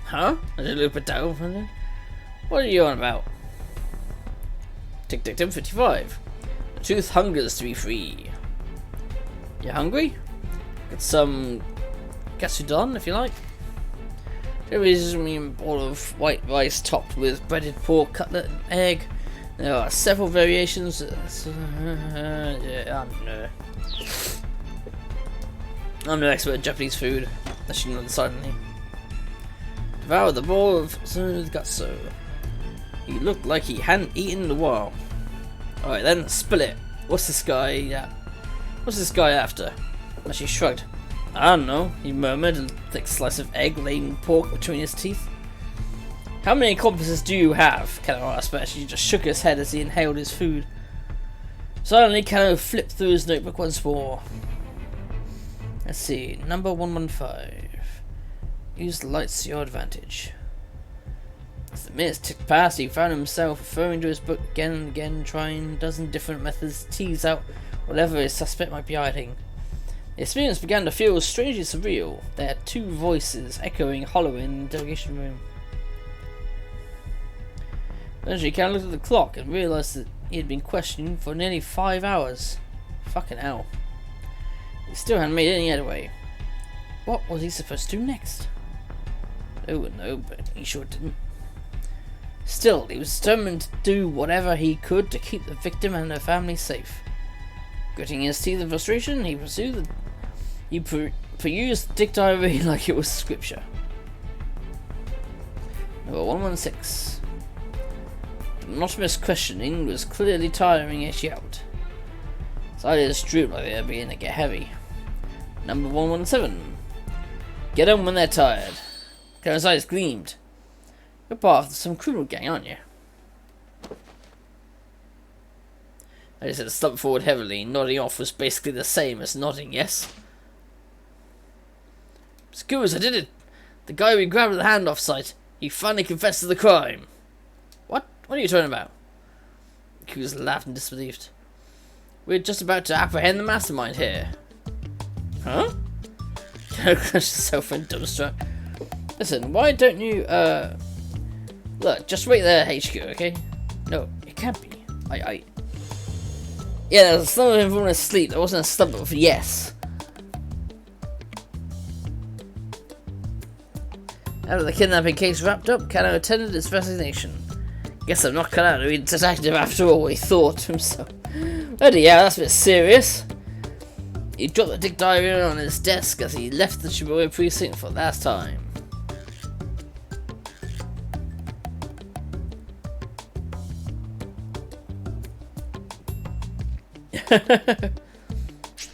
Huh? I did loop it down. What are you on about? Dictum 55. The truth hungers to be free. You hungry? Get some katsudon if you like. There is a bowl of white rice topped with breaded pork, cutlet, and egg. There are several variations. I'm no expert in Japanese food. As you know, suddenly. Devour the bowl of gutso. He looked like he hadn't eaten in a while. Alright then, spill it. What's this guy after? And she shrugged. I don't know, he murmured, a thick slice of egg-laden pork between his teeth. How many accomplices do you have? Kano asked, but she just shook his head as he inhaled his food. Suddenly, Kano flipped through his notebook once more. Let's see, number 115. Use the lights to your advantage. As the minutes ticked past, he found himself referring to his book again and again, trying a dozen different methods to tease out whatever his suspect might be hiding. The experience began to feel strangely surreal. There had two voices echoing hollow in the interrogation room. Eventually, Kano looked at the clock and realised that he had been questioned for nearly 5 hours. Fucking hell. He still hadn't made any headway. What was he supposed to do next? No one knew, but he sure didn't. Still, he was determined to do whatever he could to keep the victim and her family safe. Gritting his teeth in frustration, he perused the dick diary like it was scripture. Number 116. The monotonous questioning was clearly tiring Ishi out. His eyelids drooped like they were beginning to get heavy. Number 117. Get on when they're tired. Kano's eyes gleamed. You're part of some criminal gang, aren't you? I just had to slump forward heavily. Nodding off was basically the same as nodding yes. Screws, I did it! The guy we grabbed at the handoff site. He finally confessed to the crime. What? What are you talking about? Screws laughed in disbelief. We're just about to apprehend the mastermind here. Huh? Kano crushed himself in dumbstruck. Listen, why don't you, look, just wait there, HQ, okay? No, it can't be. Yeah, there was some of him falling asleep. There wasn't a stumble for yes. After the kidnapping case wrapped up, Kano attended his resignation. Guess I'm not cut out to be a detective after all, he thought to himself. Bloody yeah, that's a bit serious. He dropped the Dick diary on his desk as he left the Shibuya precinct for the last time.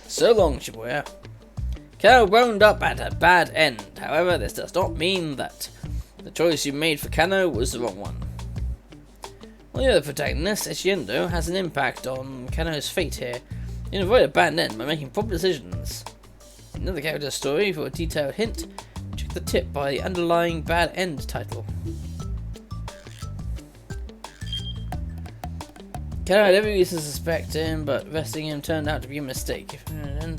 So long, Shibuya. Kano wound up at a bad end. However, this does not mean that the choice you made for Kano was the wrong one. Well, the other protagonist, Ishiendo, has an impact on Kano's fate here. You can avoid a bad end by making proper decisions. Another character story. For a detailed hint, check the tip by the underlying bad end title. Kano had every reason to suspect him, but arresting him turned out to be a mistake. If an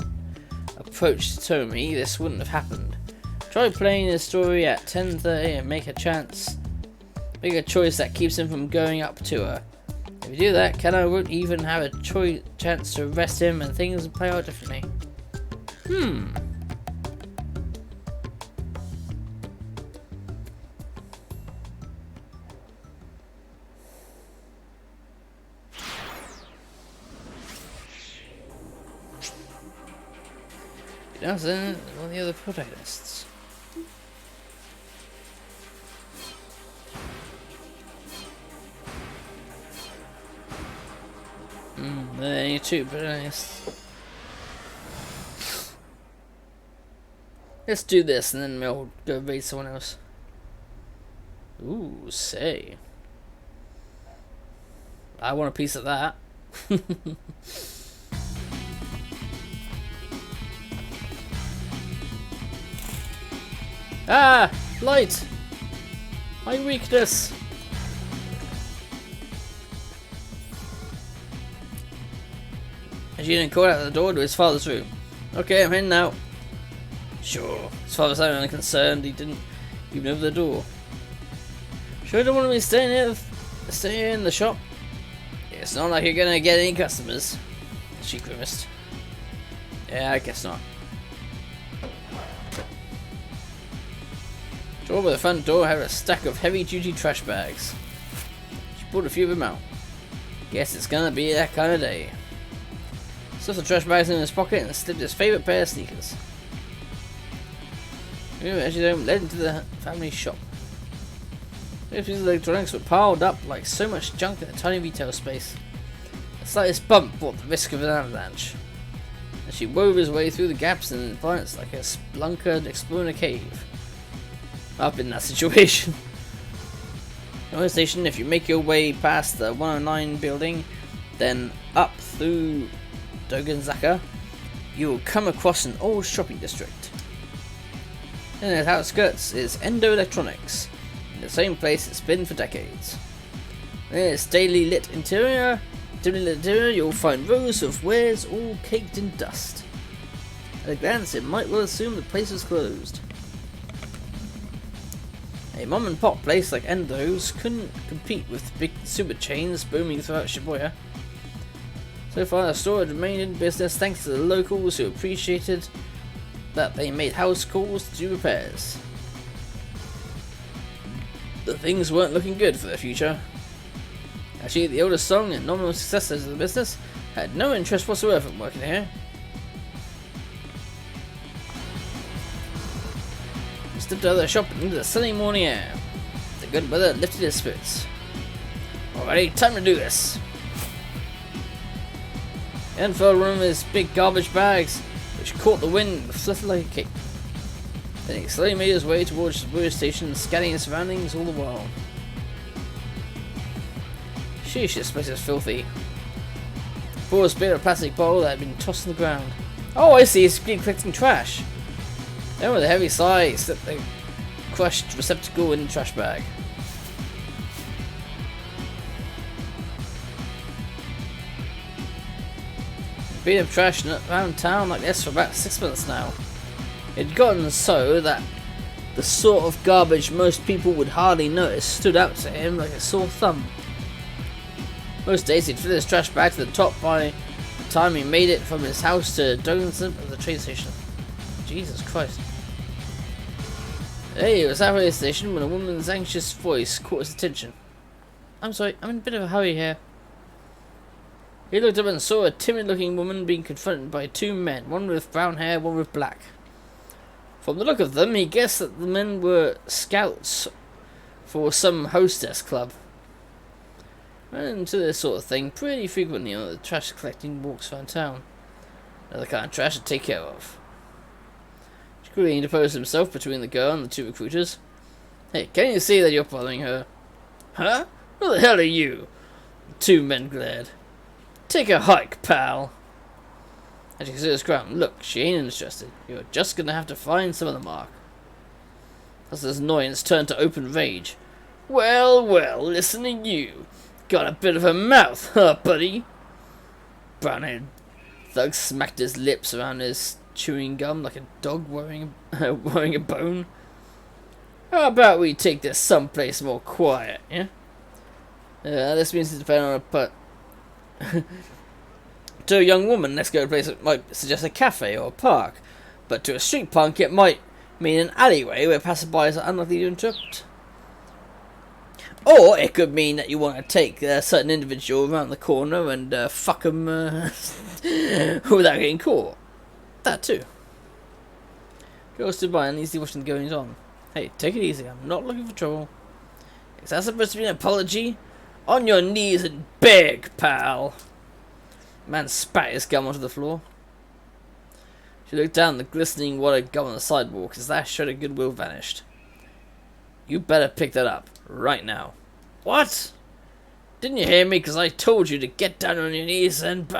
approached Tomi, this wouldn't have happened. Try playing this story at 10:30 and make a choice that keeps him from going up to her. If you do that, Kano won't even have a chance to arrest him and things will play out differently. Now then, all the other protagonists. There are only two protagonists. Let's do this and then we'll go raid someone else. Ooh, say. I want a piece of that. Ah! Light! My weakness! Ajin called out the door to his father's room. Okay, I'm in now. Sure. His father sounded unconcerned. He didn't even open the door. Sure you don't want me staying here in the shop? It's not like you're gonna get any customers. She grimaced. Yeah, I guess not. Drawer by the front door had a stack of heavy-duty trash bags. She pulled a few of them out. Guess it's gonna be that kind of day. Stuffed the trash bags in his pocket and slipped his favourite pair of sneakers. As you led into the family shop. These pieces of electronics were piled up like so much junk in a tiny retail space. The slightest bump brought the risk of an avalanche. As she wove his way through the gaps in the environment like a splunker exploring a cave. I've been in that situation. In one station, if you make your way past the 109 building, then up through Dogenzaka, you will come across an old shopping district. In its outskirts is Endo Electronics, in the same place it's been for decades. In its dimly lit interior, you'll find rows of wares all caked in dust. At a glance, it might well assume the place was closed. A mom and pop place like Endo's couldn't compete with big super chains booming throughout Shibuya. So far, the store had remained in business thanks to the locals who appreciated that they made house calls to do repairs. But things weren't looking good for the future. Actually, the oldest song and nominal successors of the business had no interest whatsoever in working here. He stepped out of the shop and into the sunny morning air. The good weather lifted his spirits. Alrighty, time to do this. He unfurled one of his big garbage bags, which caught the wind and fluttered like a cape. Then he slowly made his way towards the Shibuya station, scanning his surroundings all the while. Sheesh, this place is filthy. Paul spit a plastic bottle that had been tossed on the ground. Oh, I see, he's been collecting trash. Then with a heavy sigh, he slipped the crushed receptacle in the trash bag. Been of trash around town like this for about 6 months now. It had gotten so that The sort of garbage most people would hardly notice stood out to him like a sore thumb. Most days he'd fill his trash bag to the top by the time he made it from his house to Dogenson at the train station. Jesus Christ. Hey, he was halfway to the station when a woman's anxious voice caught his attention. I'm sorry, I'm in a bit of a hurry here. He looked up and saw a timid-looking woman being confronted by two men, one with brown hair, one with black. From the look of them, he guessed that the men were scouts for some hostess club. Ran into this sort of thing pretty frequently on the trash collecting walks around town. Another kind of trash to take care of. He interposed himself between the girl and the two recruiters. Hey, can you see that you're following her? Huh? Who the hell are you? The two men glared. Take a hike, pal. As she considered his ground, look, she ain't interested. You're just gonna have to find some of the mark. As his annoyance turned to open rage. Well, well, listen to you. Got a bit of a mouth, huh, buddy? Brown-haired thug smacked his lips around his chewing gum like a dog worrying a bone. How about we take this someplace more quiet, yeah? This means to depend on a put. To a young woman, let's go to a place that might suggest a cafe or a park. But to a street punk, it might mean an alleyway where passerbys are unlikely to interrupt. Or it could mean that you want to take a certain individual around the corner and fuck them without getting caught. That too. Girl stood by and easily watching the goings on. Hey, take it easy. I'm not looking for trouble. Is that supposed to be an apology? On your knees and beg, pal. The man spat his gum onto the floor. She looked down the glistening water gum on the sidewalk as that shred of goodwill vanished. You better pick that up right now. What? Didn't you hear me? Because I told you to get down on your knees and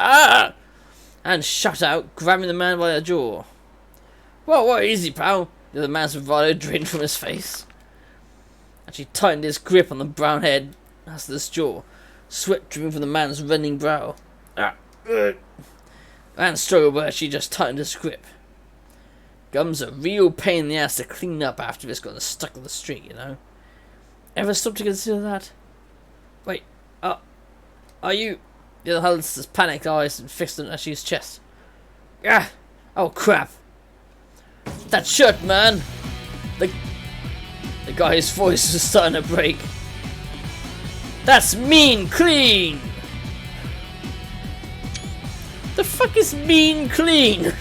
and shut out, grabbing the man by the jaw. Whoa, easy, pal. The other man's bravado drained from his face. And she tightened his grip on the brown-haired hustler's jaw, sweat dripping from the man's reddening brow. The man struggled, but she just tightened his grip. Gum's a real pain in the ass to clean up after it's gotten stuck on the street, you know. Ever stop to consider that? Wait, are you... The other hustler's panicked eyes and fixed on Ashley's chest. Ah! Oh crap! That shirt, man! The guy's voice was starting to break. That's mean clean! The fuck is mean clean?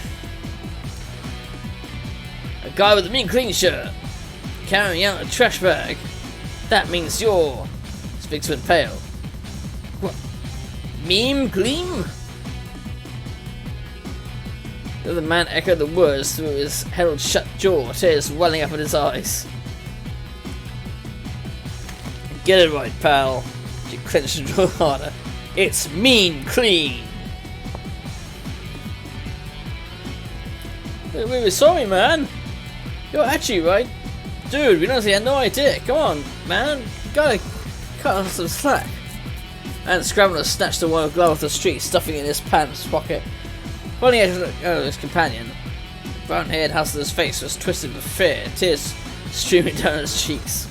A guy with a mean clean shirt carrying out a trash bag. That means you're... Speaks went pale. What? Meme gleam? The other man echoed the words through his held shut jaw, tears welling up in his eyes. Get it right, pal. She clenched her jaw harder. It's mean clean. Wait, sorry, man. You're actually right. Dude, we honestly had no idea. Come on, man. You gotta cut us some slack. And Scrambler snatched the wild glove off the street, stuffing it in his pants pocket. Pointing at his companion, the brown-haired hustler's face was twisted with fear, tears streaming down his cheeks.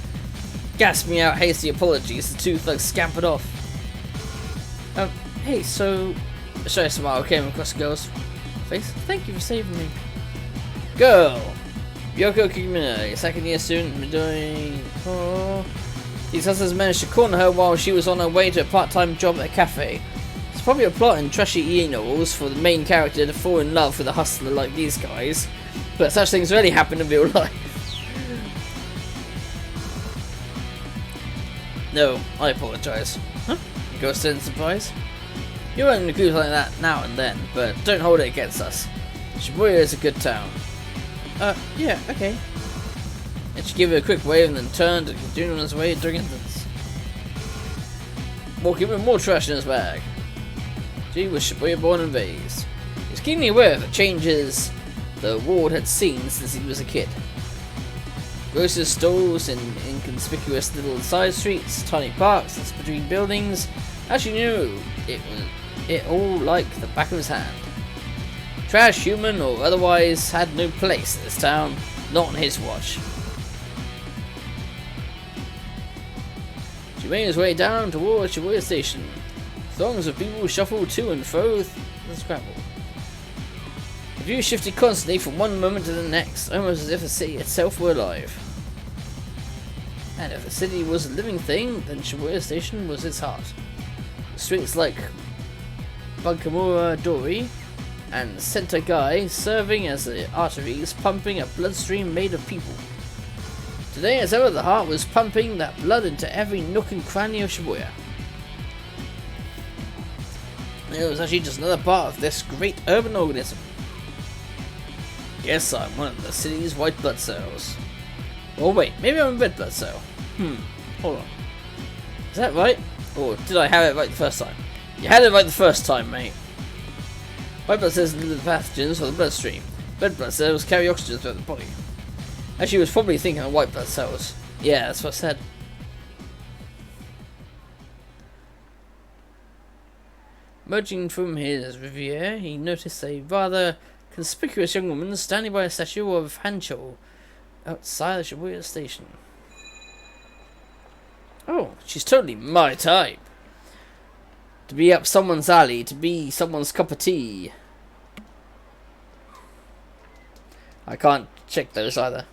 Gasping out hasty apologies, the two thugs scampered off. Hey, so... A shy smile came across the girl's face. Thank you for saving me. Girl! Yoko Kimina, second year student, been doing... Oh... These hustlers managed to corner her while she was on her way to a part-time job at a cafe. It's probably a plot in trashy e-novels for the main character to fall in love with a hustler like these guys, but such things rarely happen in real life. No, I apologise. Huh? The ghost said in surprise. You run into groups like that now and then, but don't hold it against us. Shibuya is a good town. Yeah, okay. And she gave it a quick wave and then turned and continued on his way during instance. Walking with more trash in his bag. She was Shibuya born and raised. He was keenly aware of the changes the ward had seen since he was a kid. Grocers' stalls in inconspicuous little side streets, tiny parks that's between buildings. As you knew, it all like the back of his hand. Trash, human or otherwise, had no place in this town, not on his watch. She made his way down towards Shibuya Station. Throngs of people shuffled to and fro the scramble. The view shifted constantly from one moment to the next, almost as if the city itself were alive. And if the city was a living thing, then Shibuya Station was its heart. Streets like Bunkamura Dori and Center Gai serving as the arteries pumping a bloodstream made of people. Today as ever, the heart was pumping that blood into every nook and cranny of Shibuya. It was actually just another part of this great urban organism. Guess I'm one of the city's white blood cells. Oh wait, maybe I'm a red blood cell. Hold on. Is that right? Or did I have it right the first time? You had it right the first time, mate. White blood cells deliver the pathogens for the bloodstream. Red blood cells carry oxygen throughout the body. Actually, was probably thinking of white blood cells. Yeah, that's what I said. Emerging from his reverie, he noticed a rather conspicuous young woman standing by a statue of Hancho outside the Shibuya station. Oh, she's totally my type. To be up someone's alley, to be someone's cup of tea. I can't check those either.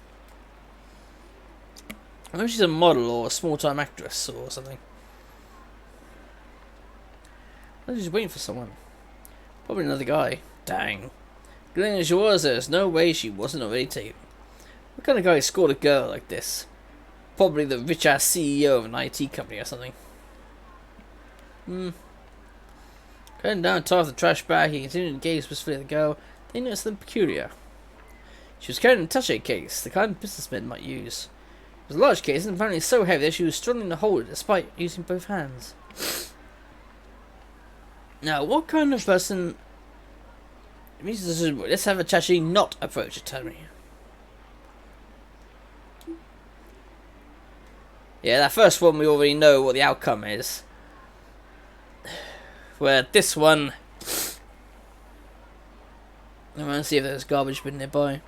I know she's a model or a small-time actress or something. I think she's waiting for someone. Probably another guy. Dang. Good as she was, there's no way she wasn't already taken. What kind of guy scored a girl like this? Probably the rich-ass CEO of an IT company or something. Going down top of the trash bag, he continued to gaze wistfully at the girl. They noticed something peculiar. She was carrying a attaché case, the kind businessmen might use. It was a large case and apparently so heavy that she was struggling to hold it despite using both hands. Now, what kind of person... Let's have Itachi not approach it, tell me. Yeah, that first one we already know what the outcome is. Where this one... I want to see if there's garbage bin nearby.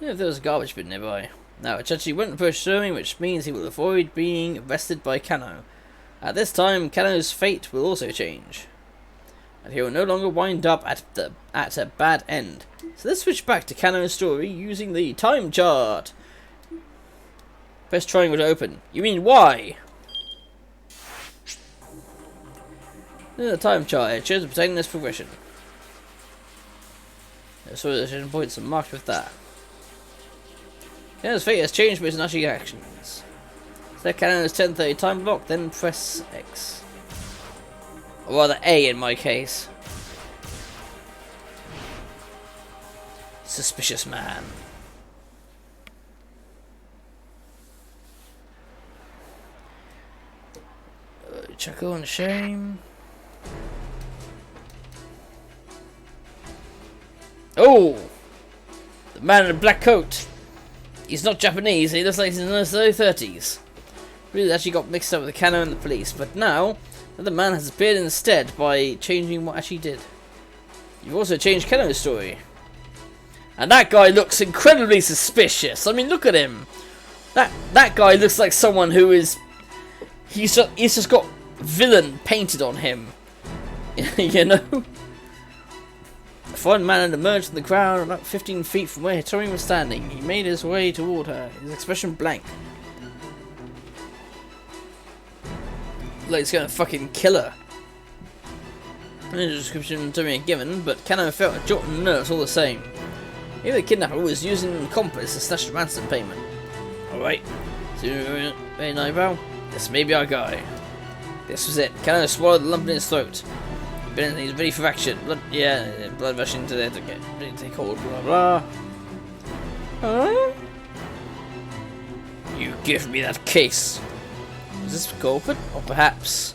Yeah, if there was a garbage bin nearby. Now, Itachi won't approach Sumi, which means he will avoid being arrested by Kano. At this time, Kano's fate will also change. And he will no longer wind up at a bad end. So let's switch back to Kano's story using the time chart. Press triangle to open. You mean why? This is the time chart. It shows the protagonist's progression. So the points are marked with that. Kano's fate has changed based on Ashi's actions. Select Kano's 10:30 time block, then press X. Or rather A in my case. Suspicious man. Chuckle and shame. Oh! The man in the black coat. He's not Japanese, he looks like he's in his early 30s. Really actually got mixed up with the Kano and the police, but now the man has appeared instead by changing what Ashi did. You've also changed Kano's story. And that guy looks incredibly suspicious. I mean, look at him. That guy looks like someone who is... He's just got villain painted on him. You know? A foreign man had emerged from the crowd about 15 feet from where Hitori was standing. He made his way toward her, his expression blank. Like he's gonna fucking kill her. No description to me given, but Kano felt a jolt in nerves all the same. Maybe the kidnapper was using an accomplice to stash the ransom payment. Alright, so very eyebrow. This may be our guy. This was it. Kano swallowed the lump in his throat. He's ready for action. Blood rushing to there to get ready to take hold. Blah blah. Huh? You give me that case. Was this the culprit? Or perhaps...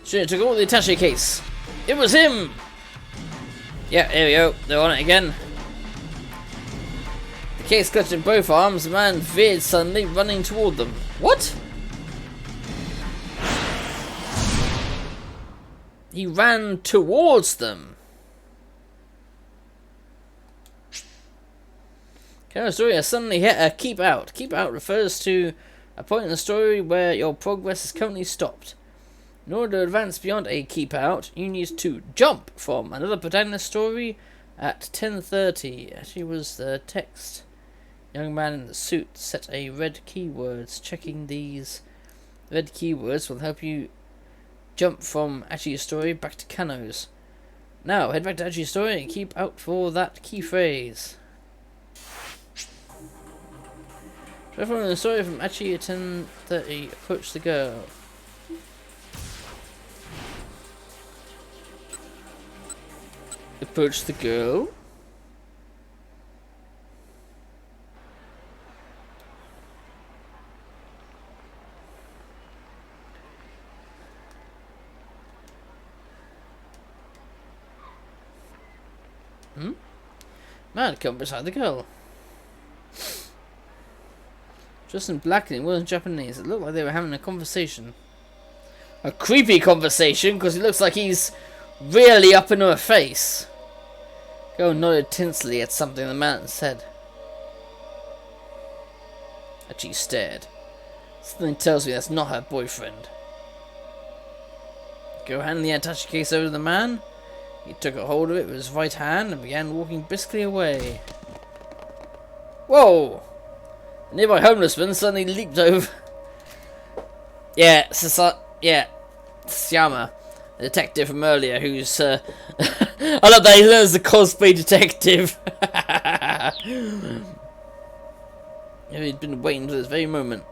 Sure, took all the attaché case. It was him! Yeah, here we go. They're on it again. The case clutched in both arms, the man veered suddenly, running toward them. What? He ran towards them. Kano's story has suddenly hit a keep out. Keep out refers to a point in the story where your progress is currently stopped. In order to advance beyond a keep out, you need to jump from another protagonist story at 10:30. Actually, was the text. Young man in the suit set a red keywords. Checking these red keywords will help you jump from Achi's story back to Kano's. Now, head back to Achi's story and keep out for that key phrase. From the story from Achi at 10:30, approach the girl. Approach the girl. Man, come beside the girl. Dressed in black and it wasn't Japanese. It looked like they were having a conversation. A creepy conversation, because it looks like he's really up in her face. Girl nodded tensely at something the man said. Achi stared. Something tells me that's not her boyfriend. Girl handed the attaché case over to the man. He took a hold of it with his right hand and began walking briskly away. Whoa! A nearby homeless man suddenly leaped over. Yeah, Tsuyama, the detective from earlier, who's I love that he learns the cosplay detective. He'd been waiting for this very moment.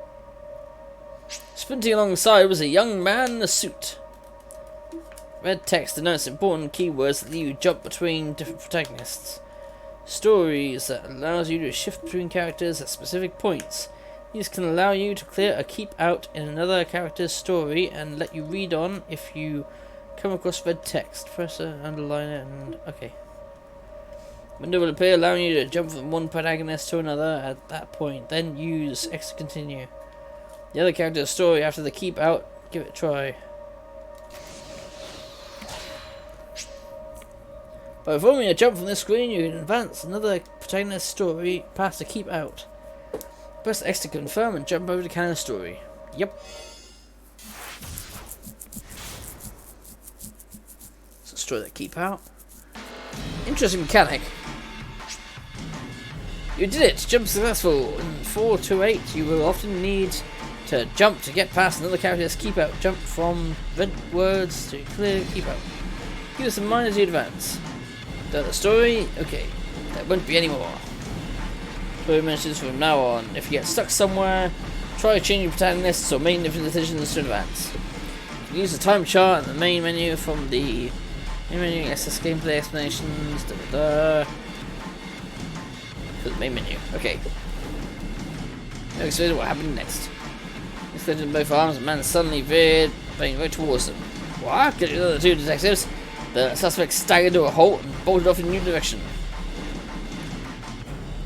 Sprinting alongside was a young man in a suit. Red text denotes important keywords that let you jump between different protagonists. Stories that allows you to shift between characters at specific points. These can allow you to clear a keep out in another character's story and let you read on if you come across red text. Press underline it and okay. Window will appear allowing you to jump from one protagonist to another at that point. Then use X to continue. The other character's story after the keep out. Give it a try. By performing a jump from this screen, you can advance another protagonist's story past the keep out. Press X to confirm and jump over to Kano's story. Yep. So destroy that keep out. Interesting mechanic. You did it! Jump successful! In 428, you will often need to jump to get past another character's keep out. Jump from red words to clear keep out. Give us some mind as you advance. Done the story? Okay. There won't be any more. Story mentions from now on. If you get stuck somewhere, try changing protagonists or making different decisions to advance. You can use the time chart in the main menu from the main menu, access gameplay explanations, for the main menu. Okay. Now explain what happened next. Extended both arms, the man suddenly veered, running right towards them. What? Get the other two detectives. The suspect staggered to a halt and bolted off in a new direction.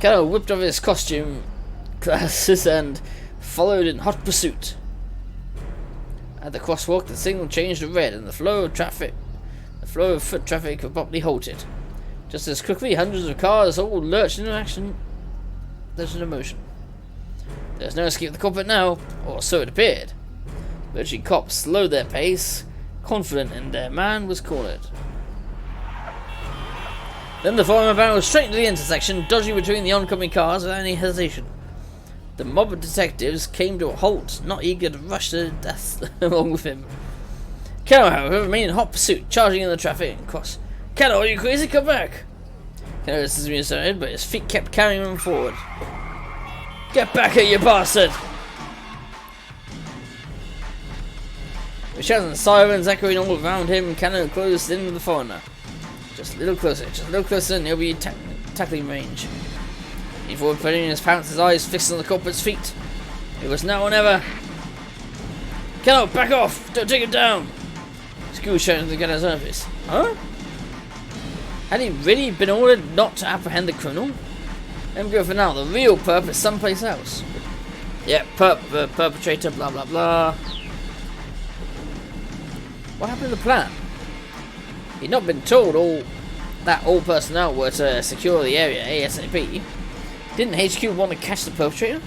Kano whipped off his costume glasses and followed in hot pursuit. At the crosswalk, the signal changed to red, and the flow of foot traffic abruptly halted. Just as quickly, hundreds of cars all lurched into action. There's an motion. There's no escape the culprit now, or so it appeared. Lurching cops slowed their pace, confident in their man was cornered. Then the foreman barreled straight into the intersection, dodging between the oncoming cars without any hesitation. The mob of detectives came to a halt, not eager to rush to death along with him. Kano, however, remained in hot pursuit, charging in the traffic and cross. Kano, are you crazy? Come back! Kano resisted being started, but his feet kept carrying him forward. Get back here, you bastard! With shouts and sirens echoing all around him, Kano closed in with the foreigner. Just a little closer, and he'll be tackling range. He forward, putting his pants, his eyes fixed on the culprit's feet. It was now or never. Kano, back off! Don't take him down! School shouted to get his office. Huh? Had he really been ordered not to apprehend the criminal? Let him go for now. The real perp is someplace else. Yeah, perpetrator, blah blah blah. What happened to the plan? He'd not been told that all personnel were to secure the area ASAP. Didn't HQ want to catch the perpetrator?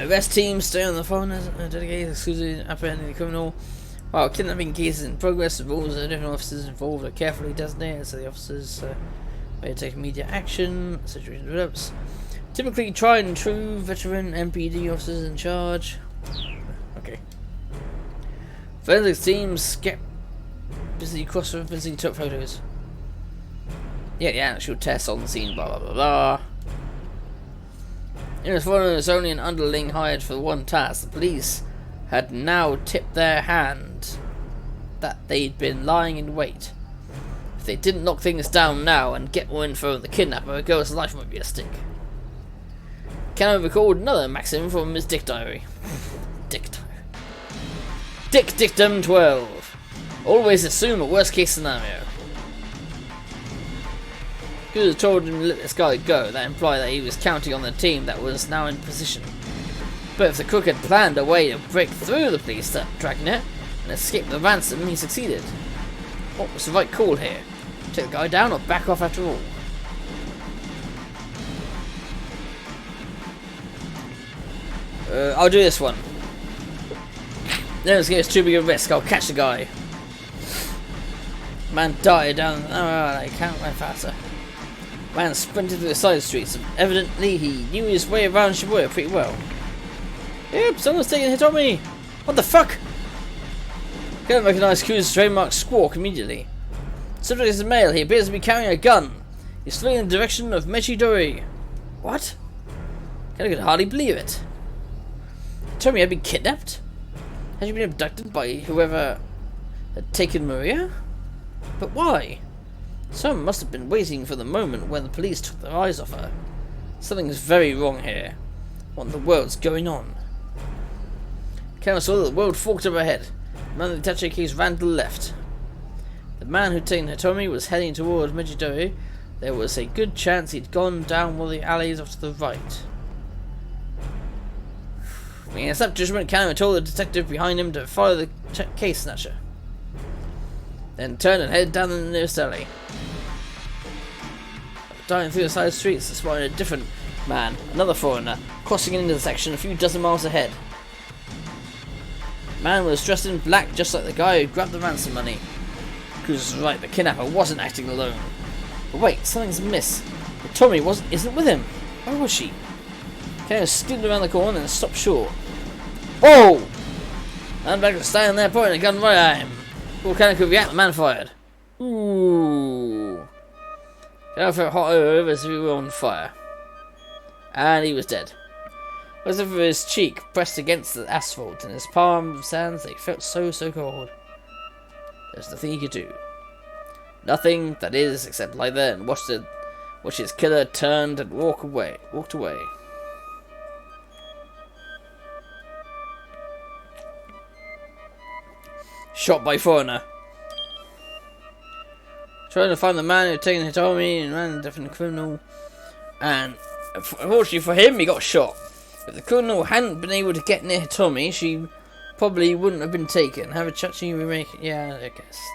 Arrest team stay on the phone as dedicated exclusively apprehending the criminal. While kidnapping cases in progress, the rules of the different officers involved are carefully designated so the officers may take immediate action. The situation develops. Typically tried and true veteran MPD officers in charge. Okay. Forensics teams get busy cross-referencing took photos. Yeah, the actual test on the scene, blah blah blah blah. In response, it was only an underling hired for one task. The police had now tipped their hand that they'd been lying in wait. If they didn't knock things down now and get more info on the kidnapper, a girl's life might be at stake. Can I record another maxim from his dick diary? Dick diary. Dick Dictum 12. Always assume a worst case scenario. If you had told him to let this guy go, that implied that he was counting on the team that was now in position. But if the crook had planned a way to break through the police dragnet and escape the ransom, he succeeded. What was the right call here? Take the guy down or back off after all? I'll do this one. Let's get too big a risk. I'll catch the guy. Man darted down. I can't run faster. Man sprinted through the side streets. Evidently, he knew his way around Shibuya pretty well. Yep, someone's taking a hit on me. What the fuck? Couldn't recognize Ku's trademark squawk immediately. Subject is a male. He appears to be carrying a gun. He's fleeing in the direction of Mechidori. What? I could hardly believe it. Told me I'd been kidnapped? Had you been abducted by whoever had taken Maria? But why? Someone must have been waiting for the moment when the police took their eyes off her. Something's very wrong here. What in the world's going on? Camera saw that the world forked up ahead. The man with the attaché case ran to the left. The man who'd taken Hitomi was heading towards Mechidori. There was a good chance he'd gone down one of the alleys off to the right. Making a snap judgment, Camera told the detective behind him to follow the case snatcher. Then turned and headed down the nearest alley. Diving through the side streets, they spotted a different man, another foreigner, crossing an intersection a few dozen miles ahead. The man was dressed in black, just like the guy who grabbed the ransom money. Cruz was right, the kidnapper wasn't acting alone. But wait, something's amiss. Tommy isn't with him. Where was she? Kane skidded around the corner and stopped short. Oh! Handbag was standing there pointing a gun right at him. Before Cannon could react, the man fired. Ooh. Cannon felt hot over as if he were on fire. And he was dead. As if his cheek pressed against the asphalt and his palms and hands, they felt so cold. There's nothing he could do. Nothing, that is, except lie there and watch his killer turned and walked away. Shot by foreigner. Trying to find the man who had taken Hitomi and ran a different criminal. And unfortunately for him, he got shot. If the criminal hadn't been able to get near Hitomi, she probably wouldn't have been taken. Have a Chachi remake. Yeah,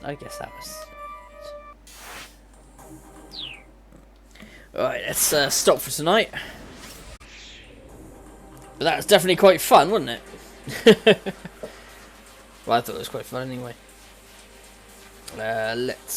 I guess that was. Alright, let's stop for tonight. But that was definitely quite fun, wasn't it? Well, I thought it was quite fun anyway. Let's